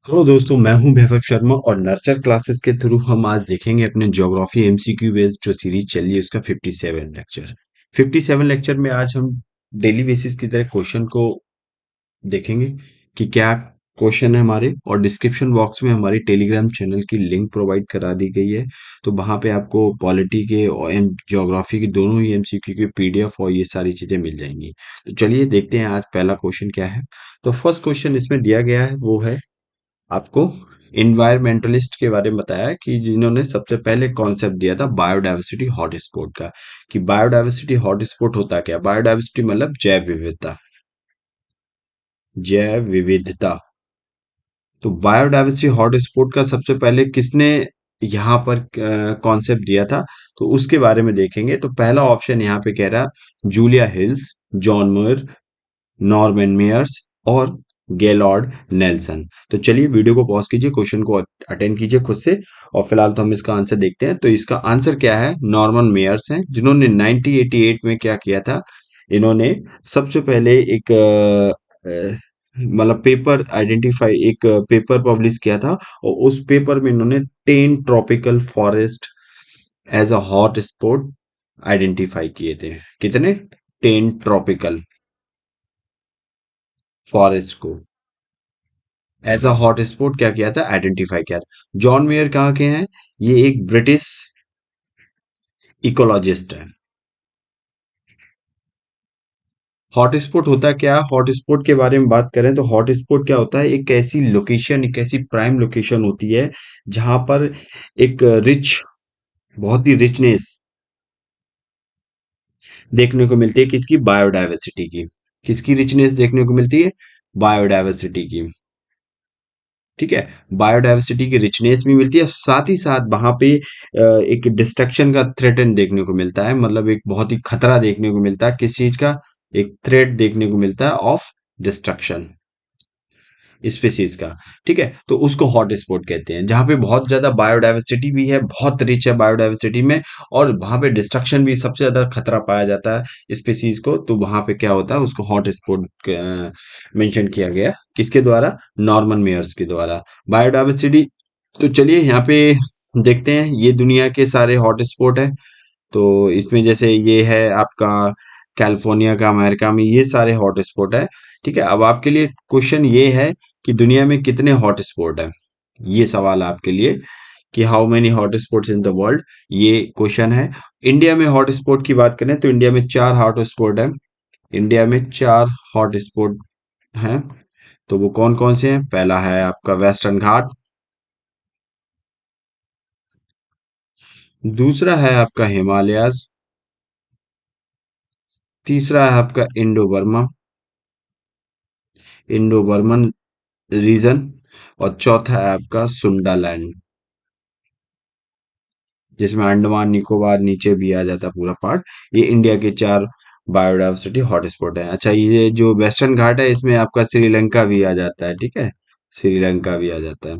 Hello दोस्तों, मैं हूं वैभव शर्मा और नर्चर क्लासेस के थ्रू हम आज देखेंगे अपने ज्योग्राफी एमसीक्यू बेस्ड जो सीरीज चल रही है उसका 57 लेक्चर में आज हम डेली बेसिस की तरह क्वेश्चन को देखेंगे कि क्या क्वेश्चन है हमारे। और डिस्क्रिप्शन बॉक्स में हमारी टेलीग्राम चैनल की लिंक प्रोवाइड करा दी गई है, तो वहां पे आपको पॉलिटी के और ज्योग्राफी के दोनों ही एमसीक्यू के पीडीएफ और ये सारी चीजें मिल जाएंगी। तो चलिए देखते हैं आज पहला क्वेश्चन क्या है। तो फर्स्ट क्वेश्चन इसमें दिया गया है वो है आपको इन्वायरमेंटलिस्ट के बारे में बताया है कि जिन्होंने सबसे पहले कॉन्सेप्ट दिया था बायोडायवर्सिटी हॉटस्पॉट का। कि बायोडायवर्सिटी हॉटस्पॉट होता क्या, बायोडायवर्सिटी मतलब जैव विविधता। जैव विविधता। तो बायोडायवर्सिटी हॉटस्पॉट का सबसे पहले किसने यहाँ पर कॉन्सेप्ट दिया था, तो उसके बारे में देखेंगे। तो पहला ऑप्शन यहाँ पे कह रहा जूलिया हिल्स, जॉन मुर, नॉर्मन मेयर्स और गेलॉर्ड नेल्सन। तो चलिए वीडियो को पॉज कीजिए, क्वेश्चन को अटेंड कीजिए खुद से। और फिलहाल तो हम इसका आंसर देखते हैं। तो इसका आंसर क्या है, नॉर्मन मेयर्स हैं, जिन्होंने 1988 में क्या किया था। इन्होंने सबसे पहले एक मतलब पेपर आइडेंटिफाई, एक पेपर पब्लिश किया था। और उस पेपर में इन्होंने 10 tropical forest as a hot spot identify किए थे। कितने? 10 ट्रॉपिकल फॉरेस्ट को एज अ हॉट स्पॉट क्या किया था, आइडेंटिफाई किया था। जॉन मेयर कहाँ के हैं? ये एक ब्रिटिश इकोलॉजिस्ट है। हॉटस्पॉट होता क्या है, हॉटस्पॉट के बारे में बात करें तो हॉटस्पॉट क्या होता है, एक ऐसी लोकेशन, एक ऐसी प्राइम लोकेशन होती है जहां पर एक रिच, बहुत ही रिचनेस देखने को मिलती है। किसकी? बायोडायवर्सिटी की। किसकी रिचनेस देखने को मिलती है? बायोडायवर्सिटी की। ठीक है, बायोडायवर्सिटी की रिचनेस भी मिलती है, साथ ही साथ वहां पे एक डिस्ट्रक्शन का थ्रेटन देखने को मिलता है। मतलब एक बहुत ही खतरा देखने को मिलता है। किस चीज का? एक थ्रेट देखने को मिलता है ऑफ डिस्ट्रक्शन स्पीसीज का। ठीक है, तो उसको हॉट स्पॉट कहते हैं, जहां पे बहुत ज्यादा बायोडायवर्सिटी भी है, बहुत रिच है बायोडायवर्सिटी में। और वहां पे डिस्ट्रक्शन भी सबसे ज्यादा खतरा पाया जाता है स्पीसीज को। तो वहां पे क्या होता है, उसको हॉट स्पॉट मेंशन किया गया। किसके द्वारा? नॉर्मन मेयर्स के द्वारा। बायोडायवर्सिटी। तो चलिए यहाँ पे देखते हैं, ये दुनिया के सारे हॉट स्पॉट है। तो इसमें जैसे ये है आपका कैलिफोर्निया का, अमेरिका में, ये सारे हॉट स्पॉट है। ठीक है, अब आपके लिए क्वेश्चन ये है कि दुनिया में कितने हॉट स्पॉट है। ये सवाल है आपके लिए कि how many hot spots in the world, ये क्वेश्चन है। इंडिया में हॉट स्पॉट की बात करें तो इंडिया में 4 हॉट स्पॉट है। इंडिया में 4 हॉट स्पॉट हैं। तो वो कौन कौन से हैं? पहला है आपका वेस्टर्न घाट। दूसरा है आपका हिमालयाज। तीसरा है आपका Indo Burma, Indo Burman region. और चौथा है आपका सुंडालैंड, जिसमें अंडमान निकोबार नीचे भी आ जाता है पूरा पार्ट। ये इंडिया के 4 बायोडायवर्सिटी हॉटस्पॉट है। अच्छा, ये जो वेस्टर्न घाट है इसमें आपका श्रीलंका भी आ जाता है। ठीक है, श्रीलंका भी आ जाता है।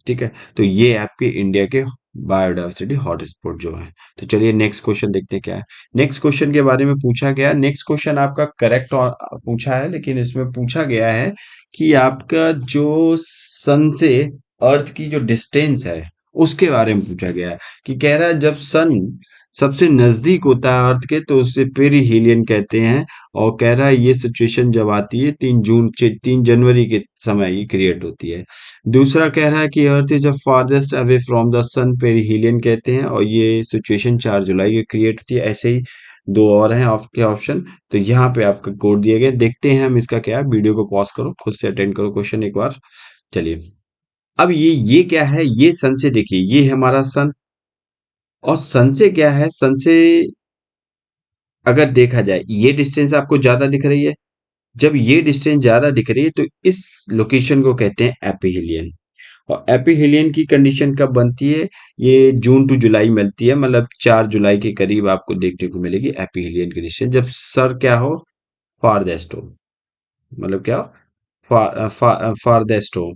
ठीक है, तो ये आपके इंडिया के बायोडायवर्सिटी हॉटस्पॉट जो है। तो चलिए नेक्स्ट क्वेश्चन देखते हैं क्या है। नेक्स्ट क्वेश्चन के बारे में पूछा गया, नेक्स्ट क्वेश्चन आपका करेक्ट पूछा है, लेकिन इसमें पूछा गया है कि आपका जो सन से अर्थ की जो डिस्टेंस है उसके बारे में पूछा गया है। कि कह रहा है जब सन सबसे नजदीक होता है अर्थ के तो उससे पेरिहीलियन कहते हैं। और कह रहा है ये सिचुएशन जब आती है 3 जनवरी के समय ये क्रिएट होती है। दूसरा कह रहा है कि earth is the farthest away from the sun, perihelion कहते हैं, और ये सिचुएशन 4 जुलाई की क्रिएट होती है। ऐसे ही 2 और हैं आपके ऑप्शन। तो यहाँ पे आपका कोड दिए गए, देखते हैं हम इसका क्या है। वीडियो को पॉज करो, खुद से अटेंड करो क्वेश्चन एक बार। चलिए, अब ये क्या है, ये सन से देखिए, ये है हमारा सन। और सन से क्या है, सन से अगर देखा जाए ये डिस्टेंस आपको ज्यादा दिख रही है। जब ये डिस्टेंस ज्यादा दिख रही है तो इस लोकेशन को कहते हैं एपिहीलियन। और एपिहीलियन की कंडीशन कब बनती है? ये जून टू जुलाई मिलती है, मतलब 4 जुलाई के करीब आपको देखने को मिलेगी एपिहीलियन की डिस्टेंस, जब सर क्या हो, फारदेस्ट हो। मतलब क्या हो? फारदेस्ट हो।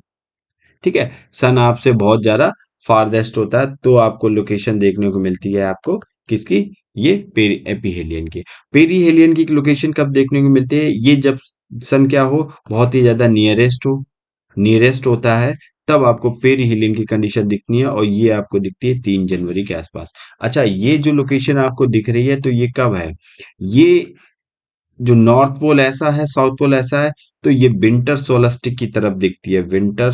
ठीक है, सन आपसे बहुत ज्यादा फारदेस्ट होता है तो आपको लोकेशन देखने को मिलती है आपको। किसकी? ये पेरी एपीहेलियन की। पेरीहेलियन की लोकेशन कब देखने को मिलती है? ये जब सन क्या हो, बहुत ही ज्यादा नियरेस्ट हो। नियरेस्ट होता है तब आपको पेरी हीलिंग की कंडीशन दिखनी है, और ये आपको दिखती है 3 जनवरी के आसपास। अच्छा, ये जो लोकेशन आपको दिख रही है, तो ये कब है? ये जो नॉर्थ पोल ऐसा है, साउथ पोल ऐसा है, तो ये विंटर सोलस्टिक की तरफ दिखती है। विंटर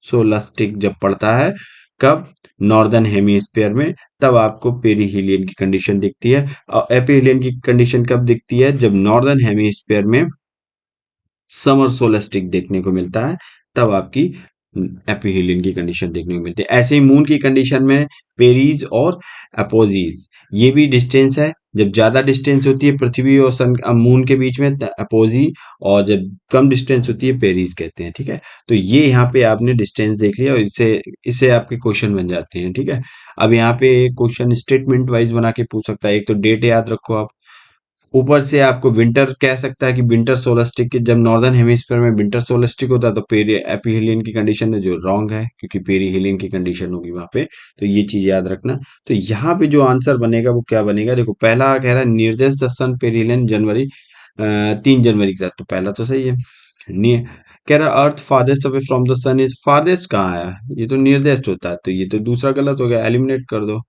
सोलस्टिक जब पड़ता है, कब? नॉर्दर्न हेमीस्फीयर में, तब आपको पेरीहिलियन की कंडीशन दिखती है। और एपीहिलियन की कंडीशन कब दिखती है? जब नॉर्दर्न हेमीस्फीयर में समर सोलेस्टिक देखने को मिलता है, तब आपकी एपिहेलियन की कंडीशन देखने को मिलती है। ऐसे ही मून की कंडीशन में पेरीज और अपोजीज, ये भी डिस्टेंस है। जब ज्यादा डिस्टेंस होती है पृथ्वी और सन मून के बीच में, अपोजी, और जब कम डिस्टेंस होती है पेरीज कहते हैं। ठीक है, तो ये यहाँ पे आपने डिस्टेंस देख लिया, और इससे इससे आपके क्वेश्चन बन जाते हैं। ठीक है, अब यहाँ पे क्वेश्चन स्टेटमेंट वाइज बना के पूछ सकता है। एक तो डेट याद रखो आप, ऊपर से आपको विंटर कह सकता है कि विंटर सोलस्टिक के जब नॉर्दर्न हेमिस्फीयर में विंटर सोलस्टिक होता है, तो पेरी एपीहेलियन की कंडीशन है जो रॉन्ग है, क्योंकि पेरीहेलियन की कंडीशन होगी वहां पे। तो ये चीज याद रखना। तो यहाँ पे जो आंसर बनेगा वो क्या बनेगा? देखो, पहला कह रहा है निर्देश द सन पेरीहेलियन जनवरी 3 जनवरी के साथ, तो पहला तो सही है। नि- कह रहा earth farthest away from the sun is, farthest कहाँ है? ये तो निर्देश होता है, तो ये तो दूसरा गलत हो गया, एलिमिनेट कर दो।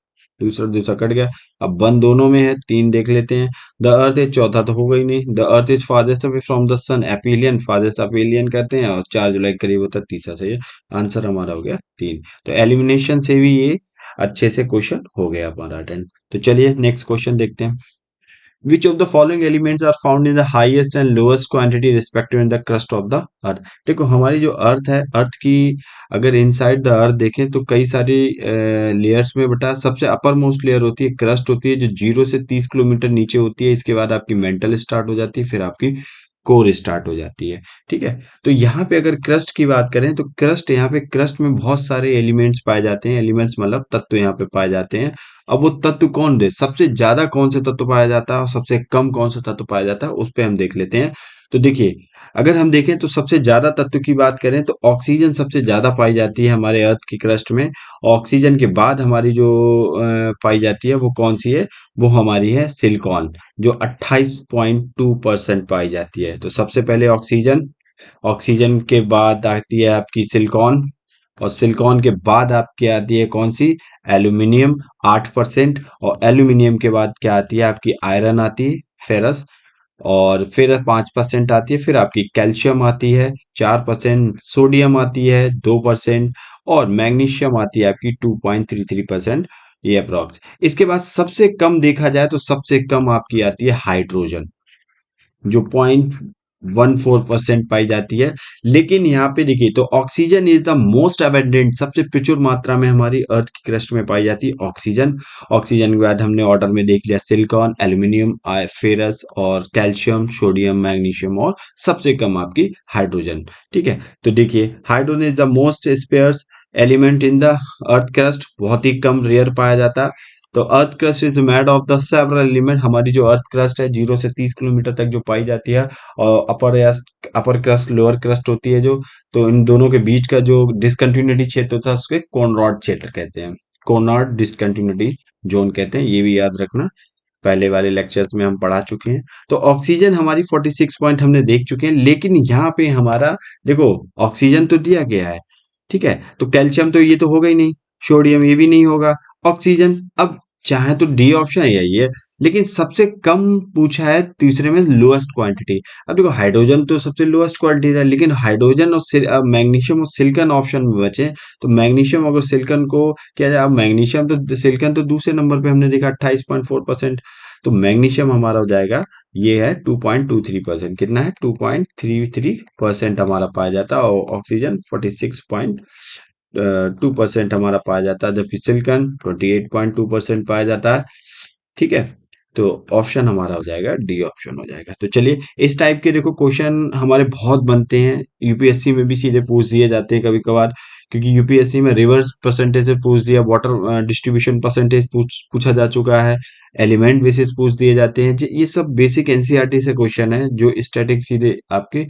दूसरा दूसरा कट गया। अब बन दोनों में है, 3 देख लेते हैं। द अर्थ इज, चौथा तो होगा ही नहीं। The earth is farthest away from the sun, aphelion, farthest aphelion कहते हैं, और 4 जुलाई के करीब होता है, तीसरा सही है। आंसर हमारा हो गया 3। तो एलिमिनेशन से भी ये अच्छे से क्वेश्चन हो गया हमारा अटेंड। तो चलिए नेक्स्ट क्वेश्चन देखते हैं। Which of the following elements are found in the highest and lowest quantity respective in the crust of the earth? देखो, हमारी जो अर्थ है, अर्थ की अगर इनसाइड द अर्थ देखें तो कई सारी लेयर्स में बटा, सबसे अपर मोस्ट लेयर होती है क्रस्ट होती है, जो 0 से 30 किलोमीटर नीचे होती है। इसके बाद आपकी मेंटल स्टार्ट हो जाती है, फिर आपकी कोर स्टार्ट हो जाती है। ठीक है, तो यहाँ पे अगर क्रस्ट की बात करें, तो क्रस्ट, यहाँ पे क्रस्ट में बहुत सारे एलिमेंट्स पाए जाते हैं। एलिमेंट्स मतलब तत्व यहाँ पे पाए जाते हैं। अब वो तत्व कौन दे, सबसे ज्यादा कौन से तत्व पाया जाता है और सबसे कम कौन सा तत्व पाया जाता है, उस पे हम देख लेते हैं। तो देखिए, अगर हम देखें तो सबसे ज्यादा तत्व की बात करें तो ऑक्सीजन सबसे ज्यादा पाई जाती है हमारे अर्थ की क्रस्ट में। ऑक्सीजन के बाद हमारी जो पाई जाती है वो कौन सी है? वो हमारी है सिलिकॉन, जो 28.2% पाई जाती है। तो सबसे पहले ऑक्सीजन, ऑक्सीजन के बाद आती है आपकी सिलिकॉन, और सिलिकॉन के बाद आपकी आती है कौन सी? एल्यूमिनियम, 8%। और एल्यूमिनियम के बाद क्या आती है? आपकी आयरन आती है, फेरस, और फिर 5% आती है। फिर आपकी कैल्शियम आती है 4%, सोडियम आती है 2%, और मैग्नीशियम आती है आपकी 2.33%। ये अप्रोक्स। इसके बाद सबसे कम देखा जाए तो सबसे कम आपकी आती है हाइड्रोजन, जो 0.14% पाई जाती है। लेकिन यहाँ पे देखिए, तो oxygen is the most abundant, सबसे प्रचुर मात्रा में हमारी अर्थ की क्रस्ट में पाई जाती है ऑक्सीजन। ऑक्सीजन के बाद हमने ऑर्डर में देख लिया सिलिकॉन, एल्यूमिनियम, फेरस, और कैल्शियम, सोडियम, मैग्नीशियम, और सबसे कम आपकी हाइड्रोजन। ठीक है, तो देखिए, hydrogen is the most sparse element in the earth crust, बहुत ही कम रेयर पाया जाता है। तो earth crust is made of the several element, हमारी जो अर्थ क्रस्ट है 0 से 30 किलोमीटर तक जो पाई जाती है, और अपर या अपर क्रस्ट, लोअर क्रस्ट होती है जो, तो इन दोनों के बीच का जो डिसकंटिन्यूटी क्षेत्र होता है उसके कोनरॉड क्षेत्र कहते हैं। कोनॉड डिसकंटिन्यूटी जोन कहते हैं, ये भी याद रखना, पहले वाले लेक्चर्स में हम पढ़ा चुके हैं। तो ऑक्सीजन हमारी 46 पॉइंट हमने देख चुके हैं, लेकिन यहाँ पे हमारा देखो, ऑक्सीजन तो दिया गया है, ठीक है, तो कैल्शियम तो ये तो होगा ही नहीं, सोडियम ये भी नहीं होगा, ऑक्सीजन। अब चाहे तो डी ऑप्शन है यही है, लेकिन सबसे कम पूछा है तीसरे में लोएस्ट क्वांटिटी। अब देखो, हाइड्रोजन तो सबसे लोएस्ट क्वांटिटी था, लेकिन हाइड्रोजन और मैग्नीशियम और सिलिकॉन ऑप्शन में बचे। तो मैग्नीशियम अगर सिलिकॉन को किया जाए, अब मैग्नीशियम तो, सिलिकॉन तो दूसरे नंबर पे हमने देखा 28.4%। तो मैग्नीशियम हमारा हो जाएगा, ये है 2.23%। कितना है? 2.33% हमारा पाया जाता है, और ऑक्सीजन 46.2% हमारा पाया जाता है, जबकि सिलिकॉन 28.2% पाया जाता है। ठीक है, तो ऑप्शन हमारा हो जाएगा डी ऑप्शन हो जाएगा। तो चलिए, इस टाइप के देखो क्वेश्चन हमारे बहुत बनते हैं, यूपीएससी में भी सीधे पूछ दिए जाते हैं कभी कभार, क्योंकि यूपीएससी में रिवर्स परसेंटेज से पूछ दिया, वाटर डिस्ट्रीब्यूशन परसेंटेज पूछा जा चुका है, एलिमेंट बेसिस पूछ दिए जाते हैं ये सब बेसिक एनसीईआरटी से क्वेश्चन है, जो स्टैटिक सीधे आपके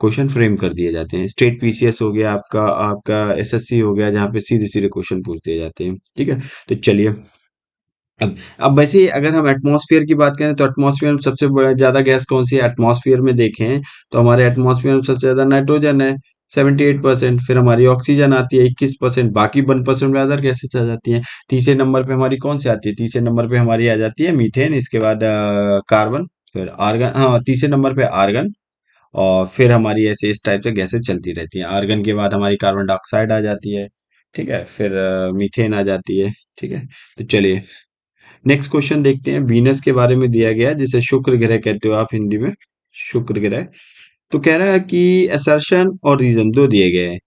क्वेश्चन फ्रेम कर दिए जाते हैं। स्टेट पीसीएस हो गया आपका, आपका एसएससी हो गया, जहाँ पे सीधे सीधे क्वेश्चन पूछ दिए जाते हैं। ठीक है, तो चलिए, अब वैसे ही अगर हम एटमॉस्फेयर की बात करें, तो एटमॉस्फेयर में सबसे ज्यादा गैस कौन सी है? एटमॉस्फेयर में देखें तो हमारे एटमॉस्फेयर में सबसे ज्यादा नाइट्रोजन है, 78%। फिर हमारी ऑक्सीजन आती है 21%, बाकी 1% में अदर गैसेस आ जाती हैं। तीसरे नंबर पे हमारी कौन सी आती है? तीसरे नंबर पे हमारी आ जाती है मीथेन, इसके बाद कार्बन, फिर आर्गन, हाँ तीसरे नंबर पे आर्गन, और फिर हमारी ऐसे इस टाइप से गैसेस चलती रहती हैं। आर्गन के बाद हमारी कार्बन डाइऑक्साइड आ जाती है, ठीक है, फिर मीथेन आ जाती है, ठीक है। तो चलिए नेक्स्ट क्वेश्चन देखते हैं। वीनस के बारे में दिया गया है, जिसे शुक्र ग्रह कहते हो आप हिंदी में, शुक्र ग्रह। तो कह रहा है कि असर्शन और रीजन दो दिए गए हैं।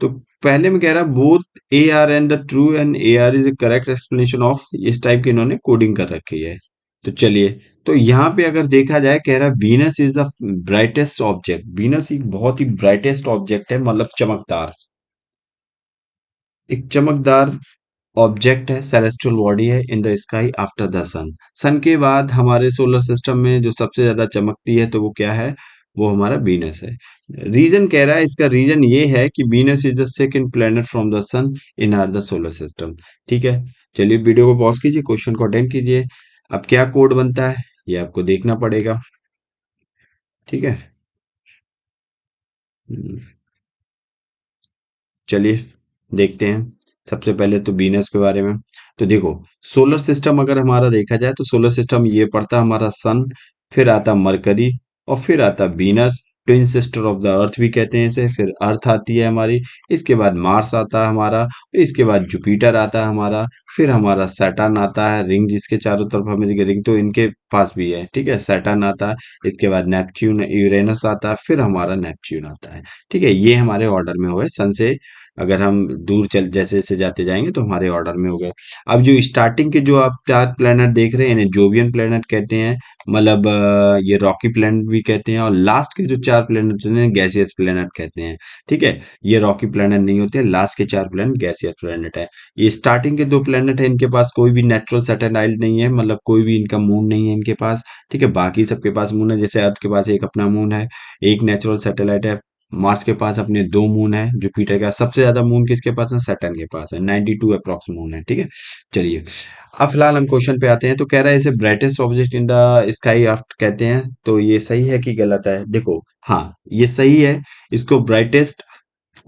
तो पहले में कह रहा है both A R and the true and A R is A correct explanation of, इस टाइप की इन्होंने कोडिंग कर रखी है। तो चलिए, तो यहाँ पे अगर देखा जाए, कह रहा है Venus is the brightest object. Venus एक बहुत ही ब्राइटेस्ट ऑब्जेक्ट है, मतलब चमकदार, एक चमकदार ऑब्जेक्ट है, सेलेस्टियल बॉडी है in the sky after the sun. Sun के बाद हमारे सोलर सिस्टम में जो सबसे ज्यादा चमकती है, तो वो क्या है? वो हमारा वीनस है। रीजन कह रहा है, इसका रीजन ये है कि Venus is the second planet from the sun in our the solar system. ठीक है, चलिए वीडियो को पॉज कीजिए, क्वेश्चन को अटेंड कीजिए। अब क्या कोड बनता है ये आपको देखना पड़ेगा, ठीक है। हम्म, चलिए देखते हैं। सबसे पहले तो वीनस के बारे में। तो देखो, सोलर सिस्टम अगर हमारा देखा जाए, तो सोलर सिस्टम ये पड़ता है हमारा सन, फिर आता मरकरी, और फिर आता Venus, twin sister of the earth भी कहते हैं इसे। फिर अर्थ आती है हमारी, इसके बाद मार्स आता है हमारा, इसके बाद जुपिटर आता है हमारा, फिर हमारा सैटर्न आता है, रिंग जिसके चारों तरफ हमें दिखे, रिंग तो इनके पास भी है, ठीक है, सैटर्न आता है। इसके बाद नेपच्यून, यूरेनस आता है, फिर हमारा नेपच्यून आता है। ठीक है, ये हमारे ऑर्डर में हुए सन से। अगर हम दूर चल जैसे जैसे जाते जाएंगे, तो हमारे ऑर्डर में हो गए। अब जो स्टार्टिंग के जो आप चार प्लेनेट देख रहे हैं, इन्हें जोवियन प्लेनेट कहते हैं, मतलब ये रॉकी प्लेनेट भी कहते हैं। और लास्ट के जो चार प्लेनेट हैं, गैसियस प्लेनेट कहते हैं। ठीक है, ये रॉकी प्लेनेट नहीं होते, लास्ट के चार प्लेनेट गैसियस प्लेनेट है। ये स्टार्टिंग के दो प्लेनेट है, इनके पास कोई भी नेचुरल सैटेलाइट नहीं है, मतलब कोई भी इनका मून नहीं है इनके पास। ठीक है, बाकी सबके पास मून है, जैसे अर्थ के पास एक अपना मून है, एक नेचुरल सैटेलाइट है। मार्स के पास अपने दो मून है। जुपिटर का सबसे ज्यादा मून किसके पास है? सैटर्न के पास है, 92 अप्रॉक्स मून है। ठीक है, चलिए अब फिलहाल हम क्वेश्चन पे आते हैं। तो कह रहा है इसे brightest object in the sky after कहते हैं। तो ये सही है कि गलत है? देखो, हाँ ये सही है। इसको ब्राइटेस्ट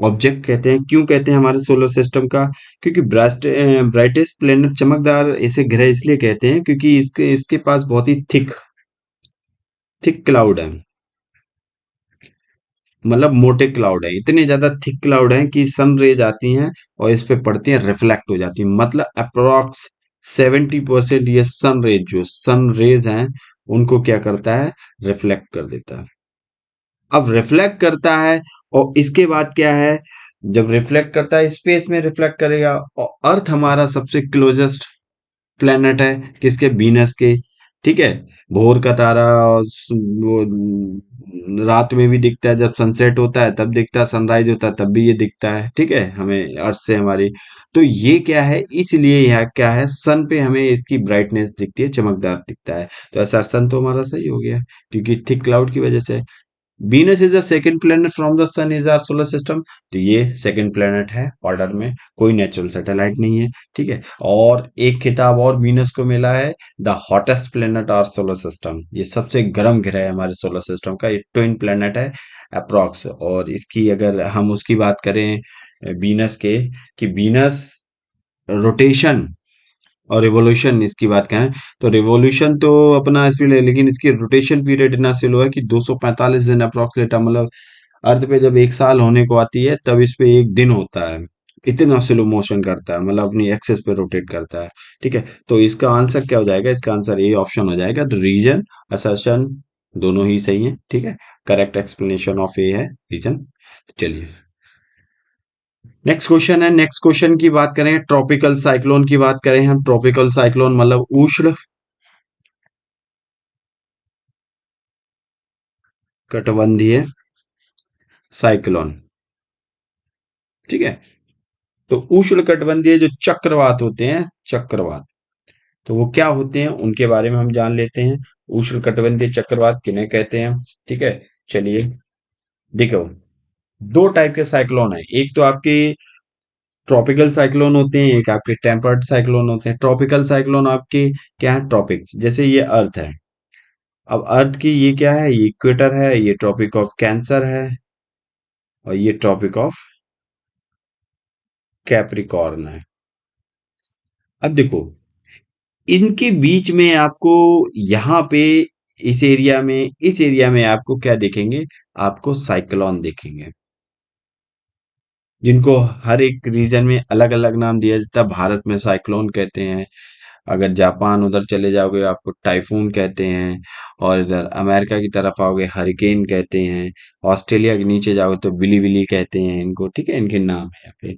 ऑब्जेक्ट कहते हैं। क्यों कहते हैं हमारे सोलर सिस्टम का? क्योंकि ब्राइटेस्ट प्लेनेट, चमकदार इसे ग्रह इसलिए कहते हैं क्योंकि इसके इसके पास बहुत ही थिक थिक क्लाउड है, मतलब मोटे क्लाउड है, इतने ज्यादा थिक क्लाउड है कि सन रेज आती हैं और इस पे पड़ती हैं, रिफ्लेक्ट हो जाती हैं, मतलब अप्रोक्स 70% ये सन रेज, जो सन रेज हैं, उनको क्या करता है? रिफ्लेक्ट कर देता है। अब रिफ्लेक्ट करता है, और इसके बाद क्या है? जब रिफ्लेक्ट करता है, स्पेस में रिफ्लेक्ट करेगा। और अर्थ हमारा सबसे क्लोजेस्ट प्लेनेट है किसके? वीनस के। ठीक है, भोर का तारा, और वो रात में भी दिखता है, जब सनसेट होता है तब दिखता है, सनराइज होता है तब भी ये दिखता है। ठीक है, हमें अर्थ से हमारी, तो ये क्या है, इसलिए यह क्या है, सन पे हमें इसकी ब्राइटनेस दिखती है, चमकदार दिखता है। तो ऐसा सन तो हमारा सही हो गया, क्योंकि थिक क्लाउड की वजह से। Venus is the second planet from the sun is our solar system. तो ये सेकंड प्लेनेट है ऑर्डर में, कोई नेचुरल सैटेलाइट नहीं है। ठीक है, और एक खिताब और वीनस को मिला है, the hottest planet our solar system. ये सबसे गर्म ग्रह है हमारे सोलर सिस्टम का, ये ट्विन प्लेनेट है अप्रॉक्स। और इसकी अगर हम उसकी बात करें वीनस के, कि वीनस रोटेशन और रिवॉल्यूशन इसकी बात करें, तो रिवॉल्यूशन तो अपना स्पीड है, लेकिन इसकी रोटेशन पीरियड इतना स्लो है कि 245 दिन अप्रोक्सीमेट, मतलब अर्थ पे जब एक साल होने को आती है, तब इस पे एक दिन होता है। इतना स्लो मोशन करता है, मतलब अपनी एक्सेस पे रोटेट करता है। ठीक है, तो इसका आंसर क्या हो जाएगा? इसका आंसर ए ऑप्शन हो जाएगा। द रीजन, असर्शन, दोनों ही सही है। ठीक है, करेक्ट एक्सप्लेनेशन ऑफ ए है रीजन। चलिए नेक्स्ट क्वेश्चन है। नेक्स्ट क्वेश्चन की बात करें, ट्रॉपिकल साइक्लोन की बात करें हम। ट्रॉपिकल साइक्लोन मतलब उष्ण कटिबंधीय साइक्लोन। ठीक है, तो उष्ण कटिबंधीय जो चक्रवात होते हैं, चक्रवात, तो वो क्या होते हैं उनके बारे में हम जान लेते हैं। उष्ण कटिबंधीय चक्रवात किन्हें कहते हैं? ठीक है, चलिए देखो, दो टाइप के साइक्लोन है। एक तो आपके ट्रॉपिकल साइक्लोन होते हैं, एक आपके टेम्पर्ड साइक्लोन होते हैं। ट्रॉपिकल साइक्लोन आपके क्या है? ट्रॉपिक्स, जैसे ये अर्थ है। अब अर्थ की ये क्या है? ये इक्वेटर है, ये ट्रॉपिक ऑफ कैंसर है। और ये ट्रॉपिक ऑफ कैप्रिकॉर्न है। अब देखो, इनके बीच में आपको यहाँ पे इस एरिया में आपको क्या देखेंगे, आपको साइक्लोन देखेंगे, जिनको हर एक रीजन में अलग अलग नाम दिया जाता है। भारत में साइक्लोन कहते हैं, अगर जापान उधर चले जाओगे आपको टाइफून कहते हैं, और इधर अमेरिका की तरफ आओगे हरिकेन कहते हैं, ऑस्ट्रेलिया के नीचे जाओगे तो विली विली कहते हैं इनको, ठीक है, इनके नाम है यहाँ पे।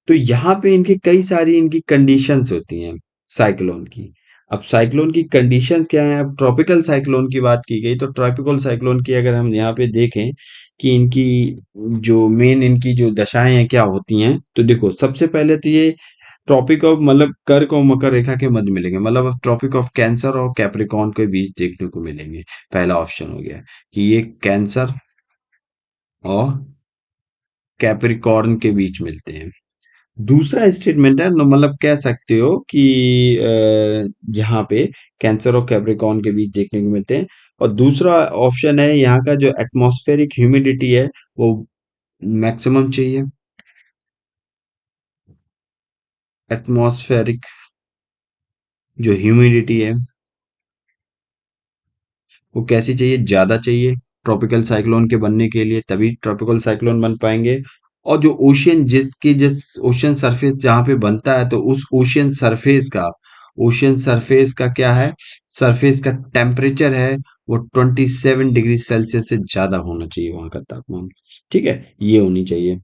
तो यहाँ पे इनकी कई सारी इनकी कंडीशंस होती हैं साइक्लोन की। अब साइक्लोन की कंडीशंस क्या है, अब ट्रॉपिकल साइक्लोन की बात की गई, तो ट्रॉपिकल साइक्लोन की अगर हम यहाँ पे देखें कि इनकी जो मेन इनकी जो दशाएं हैं क्या होती हैं, तो देखो सबसे पहले तो ये ट्रॉपिक ऑफ मतलब कर्क और मकर रेखा के मध्य मिलेंगे, मतलब अब ट्रॉपिक ऑफ कैंसर और कैप्रिकॉर्न के बीच देखने को मिलेंगे। पहला ऑप्शन हो गया कि ये कैंसर और कैप्रिकॉर्न के बीच मिलते हैं। दूसरा स्टेटमेंट है, मतलब कह सकते हो कि यहाँ पे कैंसर और कैप्रिकॉर्न के बीच देखने को मिलते हैं। और दूसरा ऑप्शन है यहाँ का जो एटमॉस्फेरिक ह्यूमिडिटी है वो मैक्सिमम चाहिए। एटमॉस्फेरिक जो ह्यूमिडिटी है वो कैसी चाहिए, ज्यादा चाहिए ट्रॉपिकल साइक्लोन के बनने के लिए, तभी ट्रॉपिकल साइक्लोन बन पाएंगे। और जो ओशियन जिस ओशियन सरफेस जहाँ पे बनता है, तो उस ओशियन सरफेस का क्या है, सरफेस का टेम्परेचर है वो 27 डिग्री सेल्सियस से ज्यादा होना चाहिए वहां का तापमान, ठीक है, ये होनी चाहिए,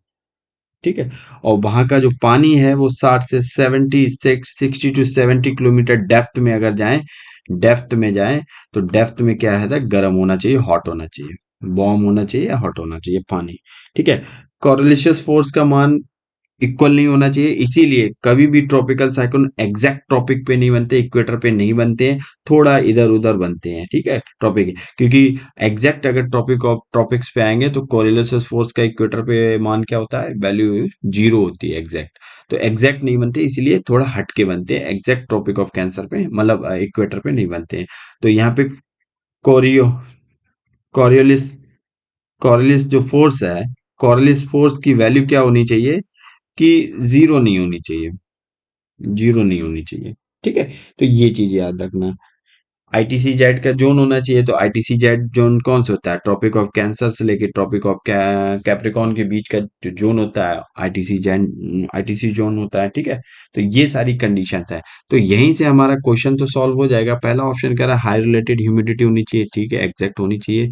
ठीक है। और वहां का जो पानी है वो 60 टू 70 किलोमीटर डेप्थ में अगर जाएं, डेप्थ में जाएं, तो डेप्थ में क्या है, गर्म होना चाहिए, हॉट होना चाहिए, वार्म होना चाहिए या हॉट होना चाहिए पानी, ठीक है। कॉरिलेशियस फोर्स का मान इक्वल नहीं होना चाहिए, इसीलिए कभी भी ट्रॉपिकल साइक्लोन एग्जैक्ट ट्रॉपिक पे नहीं बनते, इक्वेटर पे नहीं बनते हैं, थोड़ा इधर उधर बनते हैं, ठीक है, ट्रॉपिक, क्योंकि एग्जैक्ट अगर ट्रॉपिक्स पे आएंगे तो कोरिलेशंस फोर्स का इक्वेटर पे मान क्या होता है, वैल्यू जीरो होती है एग्जैक्ट। तो एग्जैक्ट नहीं बनते, इसीलिए थोड़ा हट के बनते हैं, एग्जैक्ट ट्रॉपिक ऑफ कैंसर पे मतलब इक्वेटर पे नहीं बनते हैं। तो यहाँ पे कोरियो कॉरियोलिस कॉरिलिस जो फोर्स है, कॉरिलिस फोर्स की वैल्यू क्या होनी चाहिए कि जीरो नहीं होनी चाहिए, जीरो नहीं होनी चाहिए, ठीक है। तो ये चीज याद रखना। आईटीसी जेड का जोन होना चाहिए, तो आईटीसी जेड जोन कौन सा होता है, ट्रॉपिक ऑफ कैंसर से लेके ट्रॉपिक ऑफ कैप्रिकॉर्न के बीच का जो जोन होता है आईटीसी जोन होता है, ठीक है। तो ये सारी कंडीशन है। तो यहीं से हमारा क्वेश्चन तो सॉल्व हो जाएगा। पहला ऑप्शन कह रहा है हाई रिलेटेड ह्यूमिडिटी होनी चाहिए, ठीक है, एग्जैक्ट होनी चाहिए।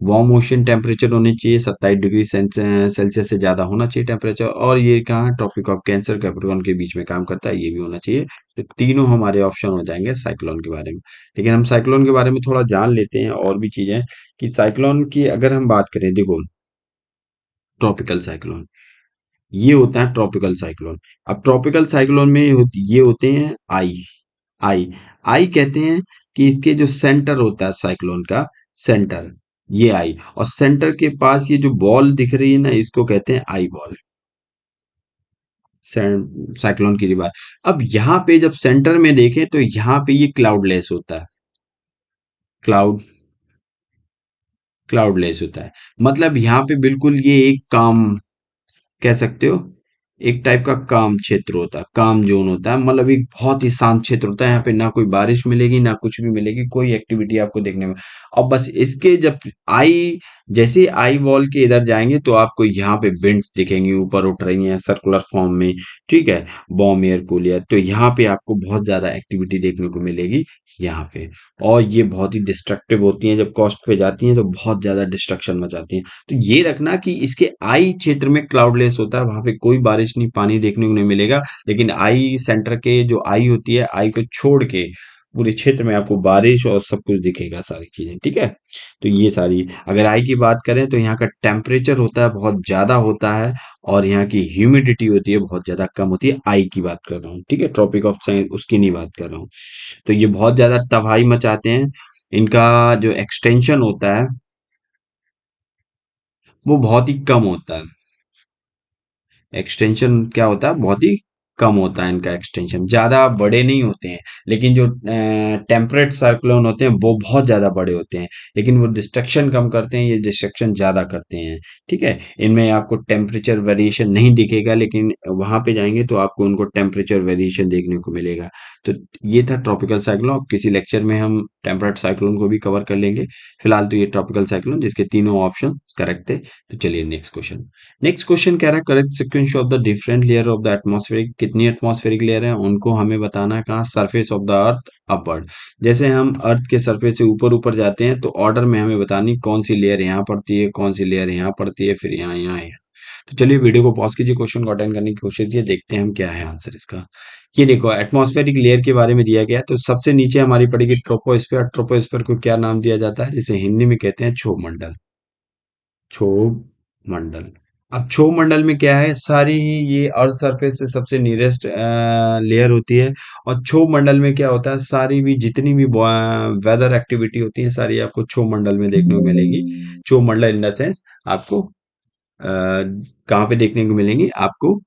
वार्म ओशन टेम्परेचर होने चाहिए, 27 डिग्री सेल्सियस से ज्यादा होना चाहिए टेम्परेचर, और ये कहाँ ट्रॉपिक ऑफ कैंसर कैप्रिकॉर्न के बीच में काम करता है, ये भी होना चाहिए। तो तीनों हमारे ऑप्शन हो जाएंगे साइक्लोन के बारे में। लेकिन हम साइक्लोन के बारे में थोड़ा जान लेते हैं और भी चीजें, कि साइक्लोन की अगर हम बात करें, देखो ट्रॉपिकल साइक्लोन ये होता है ट्रॉपिकल साइक्लोन। अब ट्रॉपिकल साइक्लोन में ये होते हैं आई आई कहते हैं कि इसके जो सेंटर होता है साइक्लोन का, सेंटर, ये आई, और सेंटर के पास ये जो बॉल दिख रही है ना, इसको कहते हैं आई बॉल, साइक्लोन की दीवार। अब यहाँ पे जब सेंटर में देखें तो यहाँ पे ये क्लाउडलेस होता है, क्लाउड क्लाउडलेस होता है, मतलब यहाँ पे बिल्कुल ये एक काम कह सकते हो, एक टाइप का काम क्षेत्र होता है, काम जोन होता है, मतलब एक बहुत ही शांत क्षेत्र होता है। यहाँ पे ना कोई बारिश मिलेगी ना कुछ भी मिलेगी, कोई एक्टिविटी आपको देखने में। अब बस इसके जब आई जैसे आई वॉल के इधर जाएंगे तो आपको यहाँ पे विंड्स दिखेंगी, ऊपर उठ रही हैं सर्कुलर फॉर्म में, ठीक है, बॉम एयर कूल एयर, तो यहाँ पे आपको बहुत ज्यादा एक्टिविटी देखने को मिलेगी यहाँ पे। और ये बहुत ही डिस्ट्रक्टिव होती हैं, जब कॉस्ट पे जाती हैं तो बहुत ज्यादा डिस्ट्रक्शन मचाती हैं। तो ये रखना कि इसके आई क्षेत्र में क्लाउडलेस होता है, वहां पे कोई बारिश नहीं, पानी देखने को नहीं मिलेगा, लेकिन आई सेंटर के जो आई होती है, आई को छोड़ के पूरे क्षेत्र में आपको बारिश और सब कुछ दिखेगा, सारी चीजें, ठीक है। तो ये सारी, अगर आई की बात करें तो यहाँ का टेम्परेचर होता है बहुत ज्यादा होता है, और यहाँ की ह्यूमिडिटी होती है बहुत ज्यादा कम होती है, आई की बात कर रहा हूँ, ठीक है, ट्रॉपिक ऑफ उसकी नहीं बात कर रहा हूँ। तो ये बहुत ज्यादा तबाही मचाते हैं। इनका जो एक्सटेंशन होता है वो बहुत ही कम होता है। एक्सटेंशन क्या होता है, बहुत ही कम होता है इनका एक्सटेंशन, ज्यादा बड़े नहीं होते हैं। लेकिन जो टेम्परेट साइक्लोन होते हैं वो बहुत ज्यादा बड़े होते हैं, लेकिन वो डिस्ट्रक्शन कम करते हैं, ये डिस्ट्रक्शन ज्यादा करते हैं। ठीक है, इनमें आपको टेम्परेचर वेरिएशन नहीं दिखेगा, लेकिन वहां पे जाएंगे तो आपको उनको टेम्परेचर वेरिएशन देखने को मिलेगा। तो ये था ट्रॉपिकल साइक्लोन। अब किसी लेक्चर में हम टेम्परेट साइक्लोन को भी कवर कर लेंगे। फिलहाल तो ये ट्रॉपिकल साइक्लोन जिसके तीनों ऑप्शन करेक्ट थे। तो चलिए नेक्स्ट क्वेश्चन। नेक्स्ट क्वेश्चन कह रहा है correct sequence of the different layer of the atmospheric, कितनी एटमॉस्फेरिक लेयर है उनको हमें बताना है कहाँ, surface of the earth upward. जैसे हम अर्थ के सरफेस से ऊपर ऊपर जाते हैं तो ऑर्डर में हमें बतानी कौन सी लेयर यहाँ पड़ती है, कौन सी लेयर यहाँ पड़ती है, फिर यहाँ। तो चलिए वीडियो को पॉज कीजिए, क्वेश्चन को अटेंड करने की कोशिश कीजिए, देखते हैं हम क्या है आंसर इसका। ये देखो एटमॉस्फेरिक लेयर के बारे में दिया गया है, तो सबसे नीचे हमारी पड़ेगी ट्रोपोस्फेयर। ट्रोपोस्फेयर को क्या नाम दिया जाता है, जिसे हिंदी में कहते हैं क्षोभ मंडल। क्षोभ मंडल। अब क्षोभ मंडल में क्या है, सारी ये अर्थ सरफेस से सबसे नियरेस्ट लेयर होती है। और क्षोभ मंडल में क्या होता है, सारी भी जितनी भी वेदर एक्टिविटी होती है सारी आपको क्षोभ मंडल में देखने को मिलेगी। क्षोभ मंडल इन द सेंस आपको कहाँ पे देखने को मिलेंगी, आपको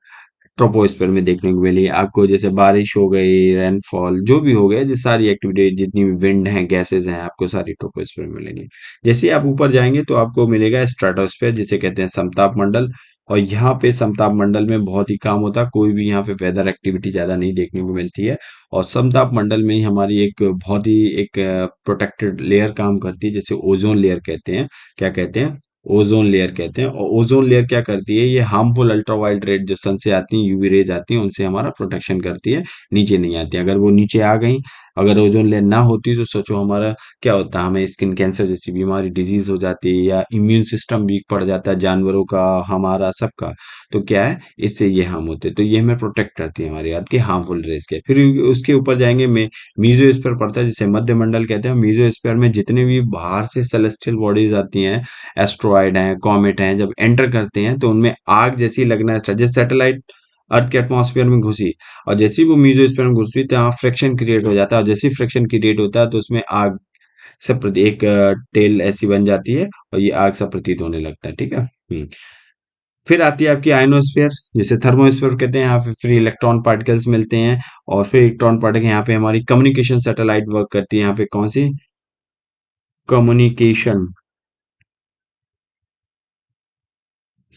ट्रोपोस्फेयर में देखने को मिली आपको। जैसे बारिश हो गई, रेनफॉल जो भी हो गया, जो सारी एक्टिविटी जितनी भी विंड है, गैसेस हैं, आपको सारी ट्रोपोस्फेयर में मिलेंगी। जैसे ही आप ऊपर जाएंगे तो आपको मिलेगा स्ट्रेटोस्फेयर, जिसे कहते हैं समताप मंडल। और यहाँ पे समताप मंडल में बहुत ही काम होता है, कोई भी यहाँ पे वेदर एक्टिविटी ज्यादा नहीं देखने को मिलती है। और समताप मंडल में ही हमारी एक बहुत ही एक प्रोटेक्टेड लेयर काम करती है, जैसे ओजोन लेयर कहते हैं। क्या कहते हैं, ओजोन लेयर कहते हैं। और ओजोन लेयर क्या करती है, ये हार्मफुल अल्ट्रावायलेट रेड जो सन से आती हैं, यूवी रेज आती हैं, उनसे हमारा प्रोटेक्शन करती है, नीचे नहीं आती। अगर वो नीचे आ गई, अगर ओजोन लेयर ना होती तो सोचो हमारा क्या होता, हमें स्किन कैंसर जैसी बीमारी, डिजीज हो जाती है, या इम्यून सिस्टम वीक पड़ जाता है जानवरों का, हमारा सबका। तो क्या है, इससे ये हार्म होते हैं। तो ये हमें प्रोटेक्ट करती है हमारी अर्थ की हार्मफुल रेज के। फिर उसके ऊपर जाएंगे में मीजोस्फीयर पड़ता है, जिसे मध्य मंडल कहते हैं। मीजोस्फीयर में जितने भी बाहर से सेलेस्टियल बॉडीज आती हैं, एस्ट्रॉयड हैं, कॉमेट हैं, जब एंटर करते हैं तो उनमें आग जैसी लगना स्टार्ट, जैसे सैटेलाइट अर्थ के एटमॉस्फेयर में घुसी, और जैसे ही वो म्यूजोस्फीयर में घुसती तो यहाँ फ्रिक्शन क्रिएट हो जाता है, और जैसे ही फ्रिक्शन क्रिएट होता है तो उसमें आग से एक टेल ऐसी बन जाती है, और ये आग सा प्रतीत होने लगता है। ठीक है। फिर आती है आपकी आयनोस्फीयर, जिसे थर्मोस्फीयर कहते हैं। यहाँ पे फिर इलेक्ट्रॉन पार्टिकल्स मिलते हैं, और फिर इलेक्ट्रॉन पार्टिकल यहाँ पे हमारी कम्युनिकेशन सैटेलाइट वर्क करती है। यहाँ पे कौन सी कम्युनिकेशन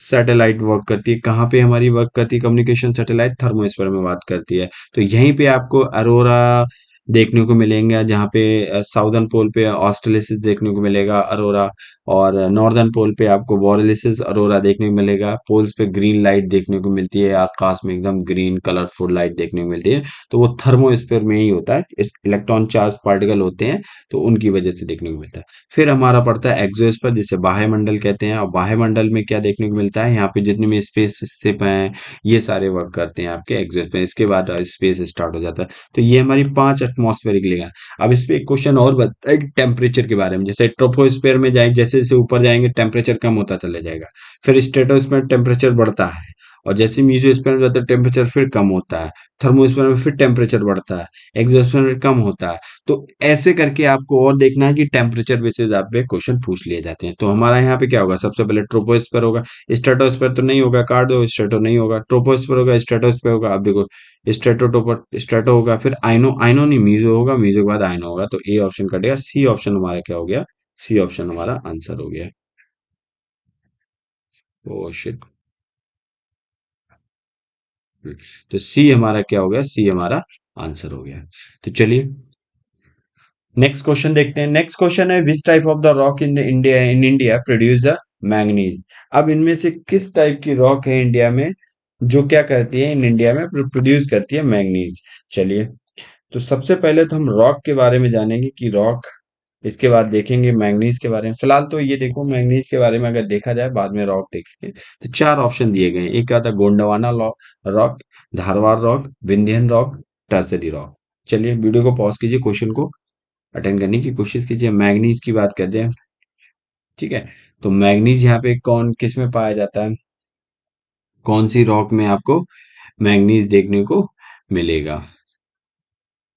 सैटेलाइट वर्क करती है, कहाँ पे हमारी वर्क करती है कम्युनिकेशन सैटेलाइट, थर्मोस्फीयर में बात करती है। तो यहीं पे आपको अरोरा देखने को मिलेंगे, जहाँ पे साउदर्न पोल पे ऑस्ट्रेलिसिस देखने को मिलेगा अरोरा, और नॉर्दर्न पोल पे आपको बोरेलिसिस अरोरा देखने को मिलेगा। पोल्स पे ग्रीन लाइट देखने को मिलती है, आकाश में एकदम ग्रीन कलरफुल लाइट देखने को मिलती है। तो वो थर्मोस्फीयर में ही होता है, इलेक्ट्रॉन चार्ज पार्टिकल होते हैं, तो उनकी वजह से देखने को मिलता है। फिर हमारा पड़ता है एक्सोस्फीयर, जिसे बाह्यमंडल कहते हैं। और बाह्यमंडल में क्या देखने को मिलता है, यहाँ पे जितने भी स्पेस शिप हैं, ये सारे वर्क करते हैं आपके एक्सोस्फीयर। इसके बाद स्पेस स्टार्ट हो जाता है। तो ये हमारी 5 एटमॉस्फेरिक लेयर। अब इस पे एक क्वेश्चन और बनता है टेम्परेचर के बारे में। जैसे ट्रोपोस्फेयर में जाएंगे, जैसे जैसे ऊपर जाएंगे टेम्परेचर कम होता चला जाएगा। फिर स्ट्रेटोस्फेयर टेम्परेचर बढ़ता है, और जैसे म्यूजियोस्फेयर में जाता है टेम्परेचर फिर कम होता है। थर्मोस्फेयर में फिर टेम्परेचर बढ़ता है, एक्सोस्फेयर में कम होता है। तो ऐसे करके आपको और देखना है कि टेम्परेचर बेसिस आप पे क्वेश्चन पूछ लिए जाते हैं। तो हमारा यहाँ पे क्या होगा, सबसे पहले ट्रोपोस्फेयर होगा। स्ट्रेटोस्फेयर तो नहीं होगा, काट दो, स्ट्रेटो नहीं होगा। ट्रोपोस्फेयर होगा, स्ट्रेटोस्फेयर होगा, आप देखो स्ट्रेटो होगा, फिर आइनो, आइनो नहीं मीजो होगा, मीजो के बाद आइनो होगा। तो ए ऑप्शन कटेगा, सी ऑप्शन हमारा क्या हो गया, सी ऑप्शन हमारा आंसर हो गया। Oh shit. तो सी हमारा क्या हो गया, सी हमारा आंसर हो गया। तो चलिए नेक्स्ट क्वेश्चन देखते हैं। नेक्स्ट क्वेश्चन है which type of the rock in India produce the manganese. अब इनमें से किस टाइप की रॉक है इंडिया में जो क्या करती है, इन इंडिया में प्रोड्यूस करती है मैंगनीज। चलिए, तो सबसे पहले तो हम रॉक के बारे में जानेंगे कि रॉक, इसके बाद देखेंगे मैंगनीज के बारे में। फिलहाल तो ये देखो मैंगनीज के बारे में अगर देखा जाए, बाद में रॉक देखेंगे। तो 4 ऑप्शन दिए गए हैं। एक आता है Gondwana rock, Dharwad rock, Vindhyan rock, tertiary rock. चलिए वीडियो को पॉज कीजिए, क्वेश्चन को अटेंड करने की कोशिश कीजिए। मैग्नीज की बात करते हैं। ठीक है, तो मैग्नीज यहाँ पे कौन किस में पाया जाता है, कौन सी रॉक में आपको मैग्नीज देखने को मिलेगा।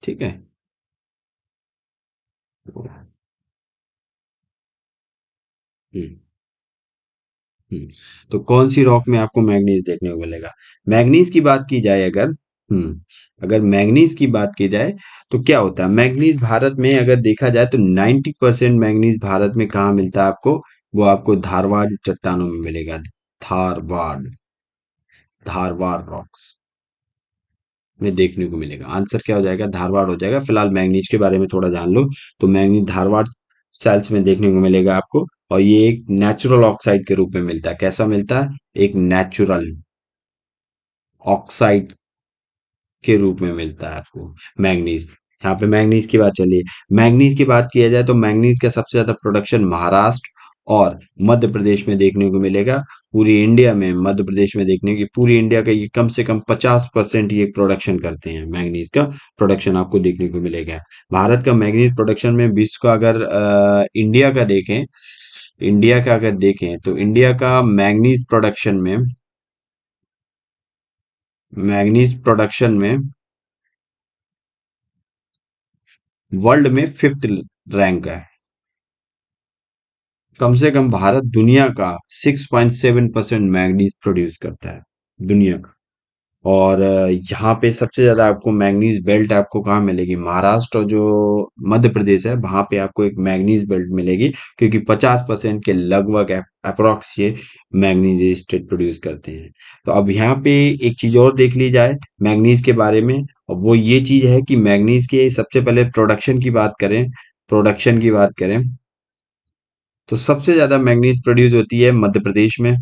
ठीक है। हम्म हम्म। तो कौन सी रॉक में आपको मैग्नीज देखने को मिलेगा। मैग्नीज की बात की जाए अगर, अगर मैंगनीज की बात की जाए तो क्या होता है, मैंगनीज भारत में अगर देखा जाए तो 90% मैंगनीज भारत में कहाँ मिलता है आपको? वो आपको धारवाड़ चट्टानों में मिलेगा। धारवाड़, धारवाड़ रॉक्स में देखने को मिलेगा। आंसर क्या हो जाएगा? धारवाड़ हो जाएगा। फिलहाल मैंगनीज के बारे में थोड़ा जान लो। तो मैंगनीज धारवाड़ सेल्स में देखने को मिलेगा आपको, और ये एक नेचुरल ऑक्साइड के रूप में मिलता है। कैसा मिलता है? एक नेचुरल ऑक्साइड के रूप में मिलता है आपको मैंगनीज। यहाँ पे मैंगनीज की बात चली है। मैंगनीज की बात किया जाए तो मैंगनीज का सबसे ज्यादा प्रोडक्शन महाराष्ट्र और मध्य प्रदेश में देखने को मिलेगा। पूरी इंडिया में मध्य प्रदेश में देखने की, पूरी इंडिया का ये कम से कम 50% ये प्रोडक्शन करते हैं। मैंगनीज का प्रोडक्शन आपको देखने को मिलेगा। भारत का मैंगनीज प्रोडक्शन में विश्व का अगर इंडिया का देखें, इंडिया का अगर देखें तो इंडिया का मैंगनीज प्रोडक्शन में वर्ल्ड में 5th रैंक है। कम से कम भारत दुनिया का 6.7% मैंगनीज प्रोड्यूस करता है, दुनिया का। और यहाँ पे सबसे ज्यादा आपको मैंगनीज बेल्ट आपको कहाँ मिलेगी? महाराष्ट्र और जो मध्य प्रदेश है, वहां पे आपको एक मैंगनीज बेल्ट मिलेगी, क्योंकि 50% के लगभग अप्रोक्स ये मैंगनीज स्टेट प्रोड्यूस करते हैं। तो अब यहाँ पे एक चीज और देख ली जाए मैंगनीज के बारे में, और वो ये चीज है कि मैंगनीज के सबसे पहले प्रोडक्शन की बात करें तो सबसे ज्यादा मैंगनीज प्रोड्यूस होती है मध्य प्रदेश में,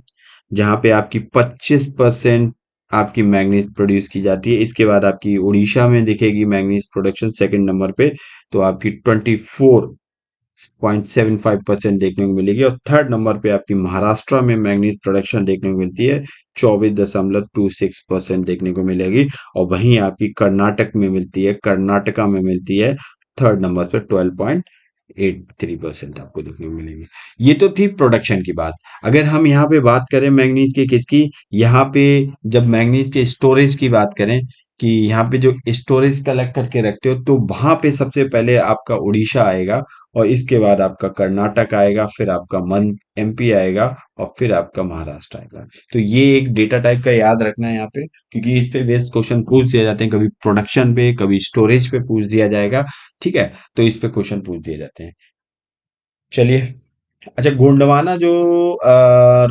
जहां पे आपकी 25% आपकी मैंगनीज प्रोड्यूस की जाती है। इसके बाद आपकी उड़ीसा में दिखेगी मैंगनीज प्रोडक्शन सेकंड नंबर पे, तो आपकी 24.75% देखने को मिलेगी। और थर्ड नंबर पे आपकी महाराष्ट्र में मैंगनीज प्रोडक्शन देखने को मिलती है, 24.26% देखने को मिलेगी। और वहीं आपकी कर्नाटक में मिलती है, कर्नाटका में मिलती है थर्ड नंबर पे, 12.83% आपको देखने को मिलेंगे। ये तो थी प्रोडक्शन की बात। अगर हम यहाँ पे बात करें मैंगनीज के किसकी, यहाँ पे जब मैंगनीज के स्टोरेज की बात करें, कि यहाँ पे जो स्टोरेज कलेक्ट करके रखते हो, तो वहां पे सबसे पहले आपका उड़ीसा आएगा, और इसके बाद आपका कर्नाटक आएगा, फिर आपका मन एमपी आएगा, और फिर आपका महाराष्ट्र आएगा। तो ये एक डेटा टाइप का याद रखना है यहाँ पे, क्योंकि इस पे बेस्ड क्वेश्चन पूछ दिए जाते हैं, कभी प्रोडक्शन पे, कभी स्टोरेज पे पूछ दिया जाएगा। ठीक है, तो इस पे क्वेश्चन पूछ दिए जाते हैं। चलिए, अच्छा, गोंडवाना जो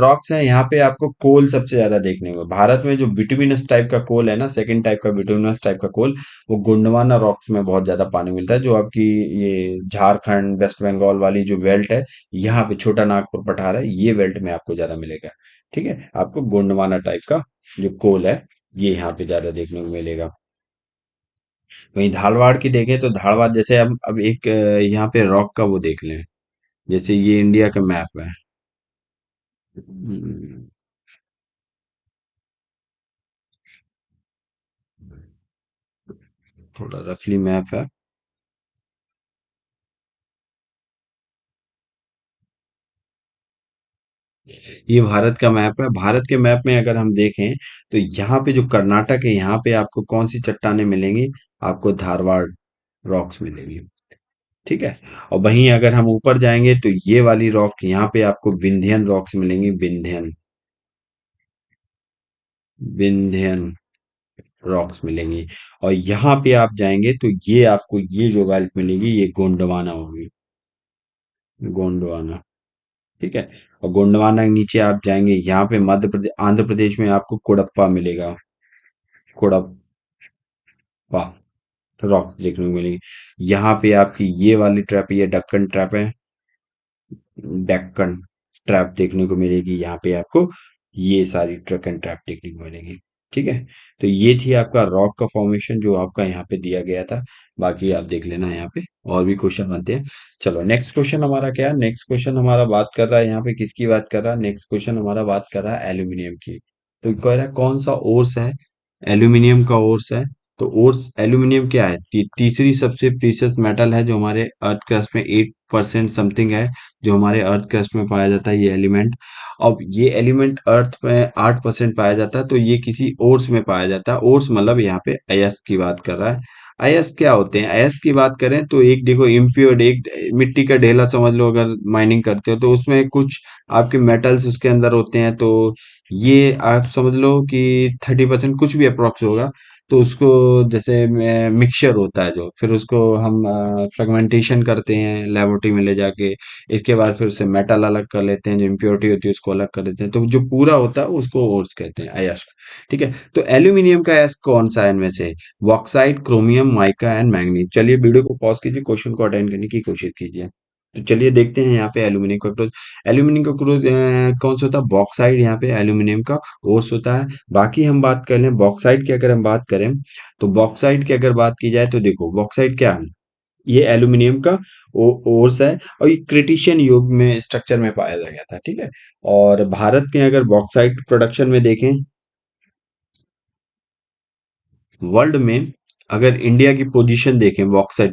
रॉक्स हैं, यहाँ पे आपको कोल सबसे ज्यादा देखने को, भारत में जो बिटुमिनस टाइप का कोल है ना, सेकंड टाइप का बिटुमिनस टाइप का कोल, वो गोंडवाना रॉक्स में बहुत ज्यादा पानी मिलता है। जो आपकी ये झारखंड वेस्ट बंगाल वाली जो बेल्ट है, यहाँ पे छोटा नागपुर पठार है, ये बेल्ट में आपको ज्यादा मिलेगा। ठीक है, आपको गोंडवाना टाइप का जो कोल है, ये यहाँ पे ज्यादा देखने को मिलेगा। वहीं धारवाड़ की देखें तो धारवाड़, जैसे अब एक यहाँ पे रॉक का वो देख लें, जैसे ये इंडिया का मैप है। हम्म, थोड़ा रफली मैप है। ये भारत का मैप है। भारत के मैप में अगर हम देखें तो यहाँ पे जो कर्नाटक है, यहाँ पे आपको कौन सी चट्टानें मिलेंगी? आपको धारवाड़ रॉक्स मिलेंगी। ठीक है, और वहीं अगर हम ऊपर जाएंगे तो ये वाली रॉक, यहाँ पे आपको विंध्यन रॉक्स मिलेंगी। विंध्यन, विंध्यन रॉक्स मिलेंगी। और यहाँ पे आप जाएंगे तो ये आपको ये जो बेल्ट मिलेगी, ये गोंडवाना होगी, गोंडवाना। ठीक है, और गोंडवाना के नीचे आप जाएंगे, यहाँ पे मध्य प्रदेश, आंध्र प्रदेश में आपको कोडप्पा मिलेगा। कोडप्पा रॉक देखने को मिलेगी। यहाँ पे आपकी ये वाली ट्रैप, ये डक्कन ट्रैप है, डेक्कन ट्रैप देखने को मिलेगी। यहाँ पे आपको ये सारी ट्रक एंड ट्रैप देखने को मिलेगी। ठीक है, तो ये थी आपका रॉक का फॉर्मेशन जो आपका यहाँ पे दिया गया था। बाकी आप देख लेना, यहाँ पे और भी क्वेश्चन बनते हैं। चलो, नेक्स्ट क्वेश्चन हमारा क्या है? नेक्स्ट क्वेश्चन हमारा बात कर रहा है, यहाँ पे किसकी बात कर रहा है? नेक्स्ट क्वेश्चन हमारा बात कर रहा है एल्यूमिनियम की। तो कह रहा है कौन सा ओर्स है? एल्यूमिनियम का ओर्स है। तो ओर्स, एल्यूमिनियम क्या है? तीसरी सबसे प्रीशियस मेटल है, जो हमारे अर्थ क्रस्ट में 8% समथिंग है, जो हमारे अर्थ क्रस्ट में पाया जाता है ये एलिमेंट। अब ये एलिमेंट अर्थ में 8% पाया जाता है, तो ये किसी ओर्स में पाया जाता है। ओर्स मतलब यहाँ पे अयस्क की बात कर रहा है। अयस्क क्या होते हैं? अयस्क की बात करें तो एक देखो, इम्प्योर्ड, एक मिट्टी का ढेला समझ लो, अगर माइनिंग करते हो तो उसमें कुछ आपके मेटल्स उसके अंदर होते हैं। तो ये आप समझ लो कि 30% कुछ भी अप्रोक्स होगा। तो उसको जैसे मिक्सचर होता है जो, फिर उसको हम फ्रेगमेंटेशन करते हैं लेबोरेटरी में ले जाके। इसके बाद फिर उससे मेटल अलग कर लेते हैं, जो इम्प्योरिटी होती है उसको अलग कर देते हैं, तो जो पूरा होता है उसको ओर्स कहते हैं, अयस्क। ठीक है। तो एल्यूमिनियम का अयस्क कौन सा है इनमें से? Bauxite, chromium, mica and manganese. चलिए वीडियो को पॉज कीजिए, क्वेश्चन को अटेंड करने की कोशिश कीजिए। तो चलिए देखते हैं यहाँ पे एल्यूमिनियम का क्रोज। एल्यूमिनियम का क्रोज कौन सा होता है? बॉक्साइड यहाँ पे एल्यूमिनियम का ओर्स होता है। बाकी हम बात कर लें बॉक्साइट की, अगर हम बात करें तो बॉक्साइट की अगर बात की जाए तो देखो बॉक्साइट क्या है, ये एल्यूमिनियम का ओर्स है। और ये क्रिटिशियन युग में स्ट्रक्चर में पाया गया था। ठीक है। और भारत के अगर बॉक्साइट प्रोडक्शन में देखें, वर्ल्ड में अगर इंडिया की पोजीशन देखें बॉक्साइट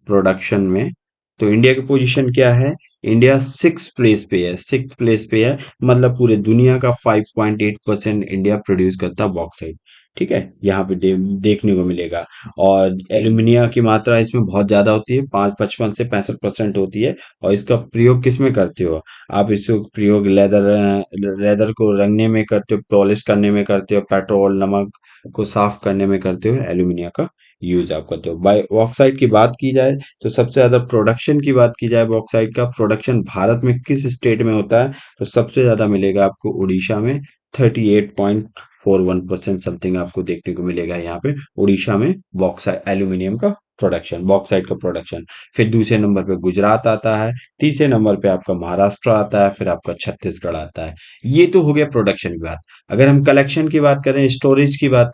प्रोडक्शन में, तो इंडिया की पोजीशन क्या है? इंडिया सिक्स प्लेस पे है, सिक्स प्लेस पे है। मतलब पूरे दुनिया का 5.8% इंडिया प्रोड्यूस करता है बॉक्साइट। ठीक है, यहाँ पे देखने को मिलेगा। और एल्यूमिनिया की मात्रा इसमें बहुत ज्यादा होती है, 55 से 65% होती है। और इसका प्रयोग किस में करते हो? आप इसका प्रयोग लेदर को रंगने में करते हो, पॉलिश करने में करते हो, पेट्रोल नमक को साफ करने में करते हो, एल्यूमिनिया का यूज आप करते हो। बाय बॉक्साइट की बात की जाए तो सबसे ज्यादा प्रोडक्शन की बात की जाए, बॉक्साइट का प्रोडक्शन भारत में किस स्टेट में होता है? तो सबसे ज्यादा मिलेगा आपको उड़ीसा में। 38.41% समथिंग आपको देखने को मिलेगा यहाँ पे उड़ीसा में बॉक्साइट एल्यूमिनियम का प्रोडक्शन, बॉक्साइट का प्रोडक्शन। फिर दूसरे नंबर पे गुजरात आता है, तीसरे नंबर पे आपका महाराष्ट्र आता है, फिर आपका छत्तीसगढ़ आता है। ये तो हो गया प्रोडक्शन की बात। अगर हम कलेक्शन की बात करें, स्टोरेज की बात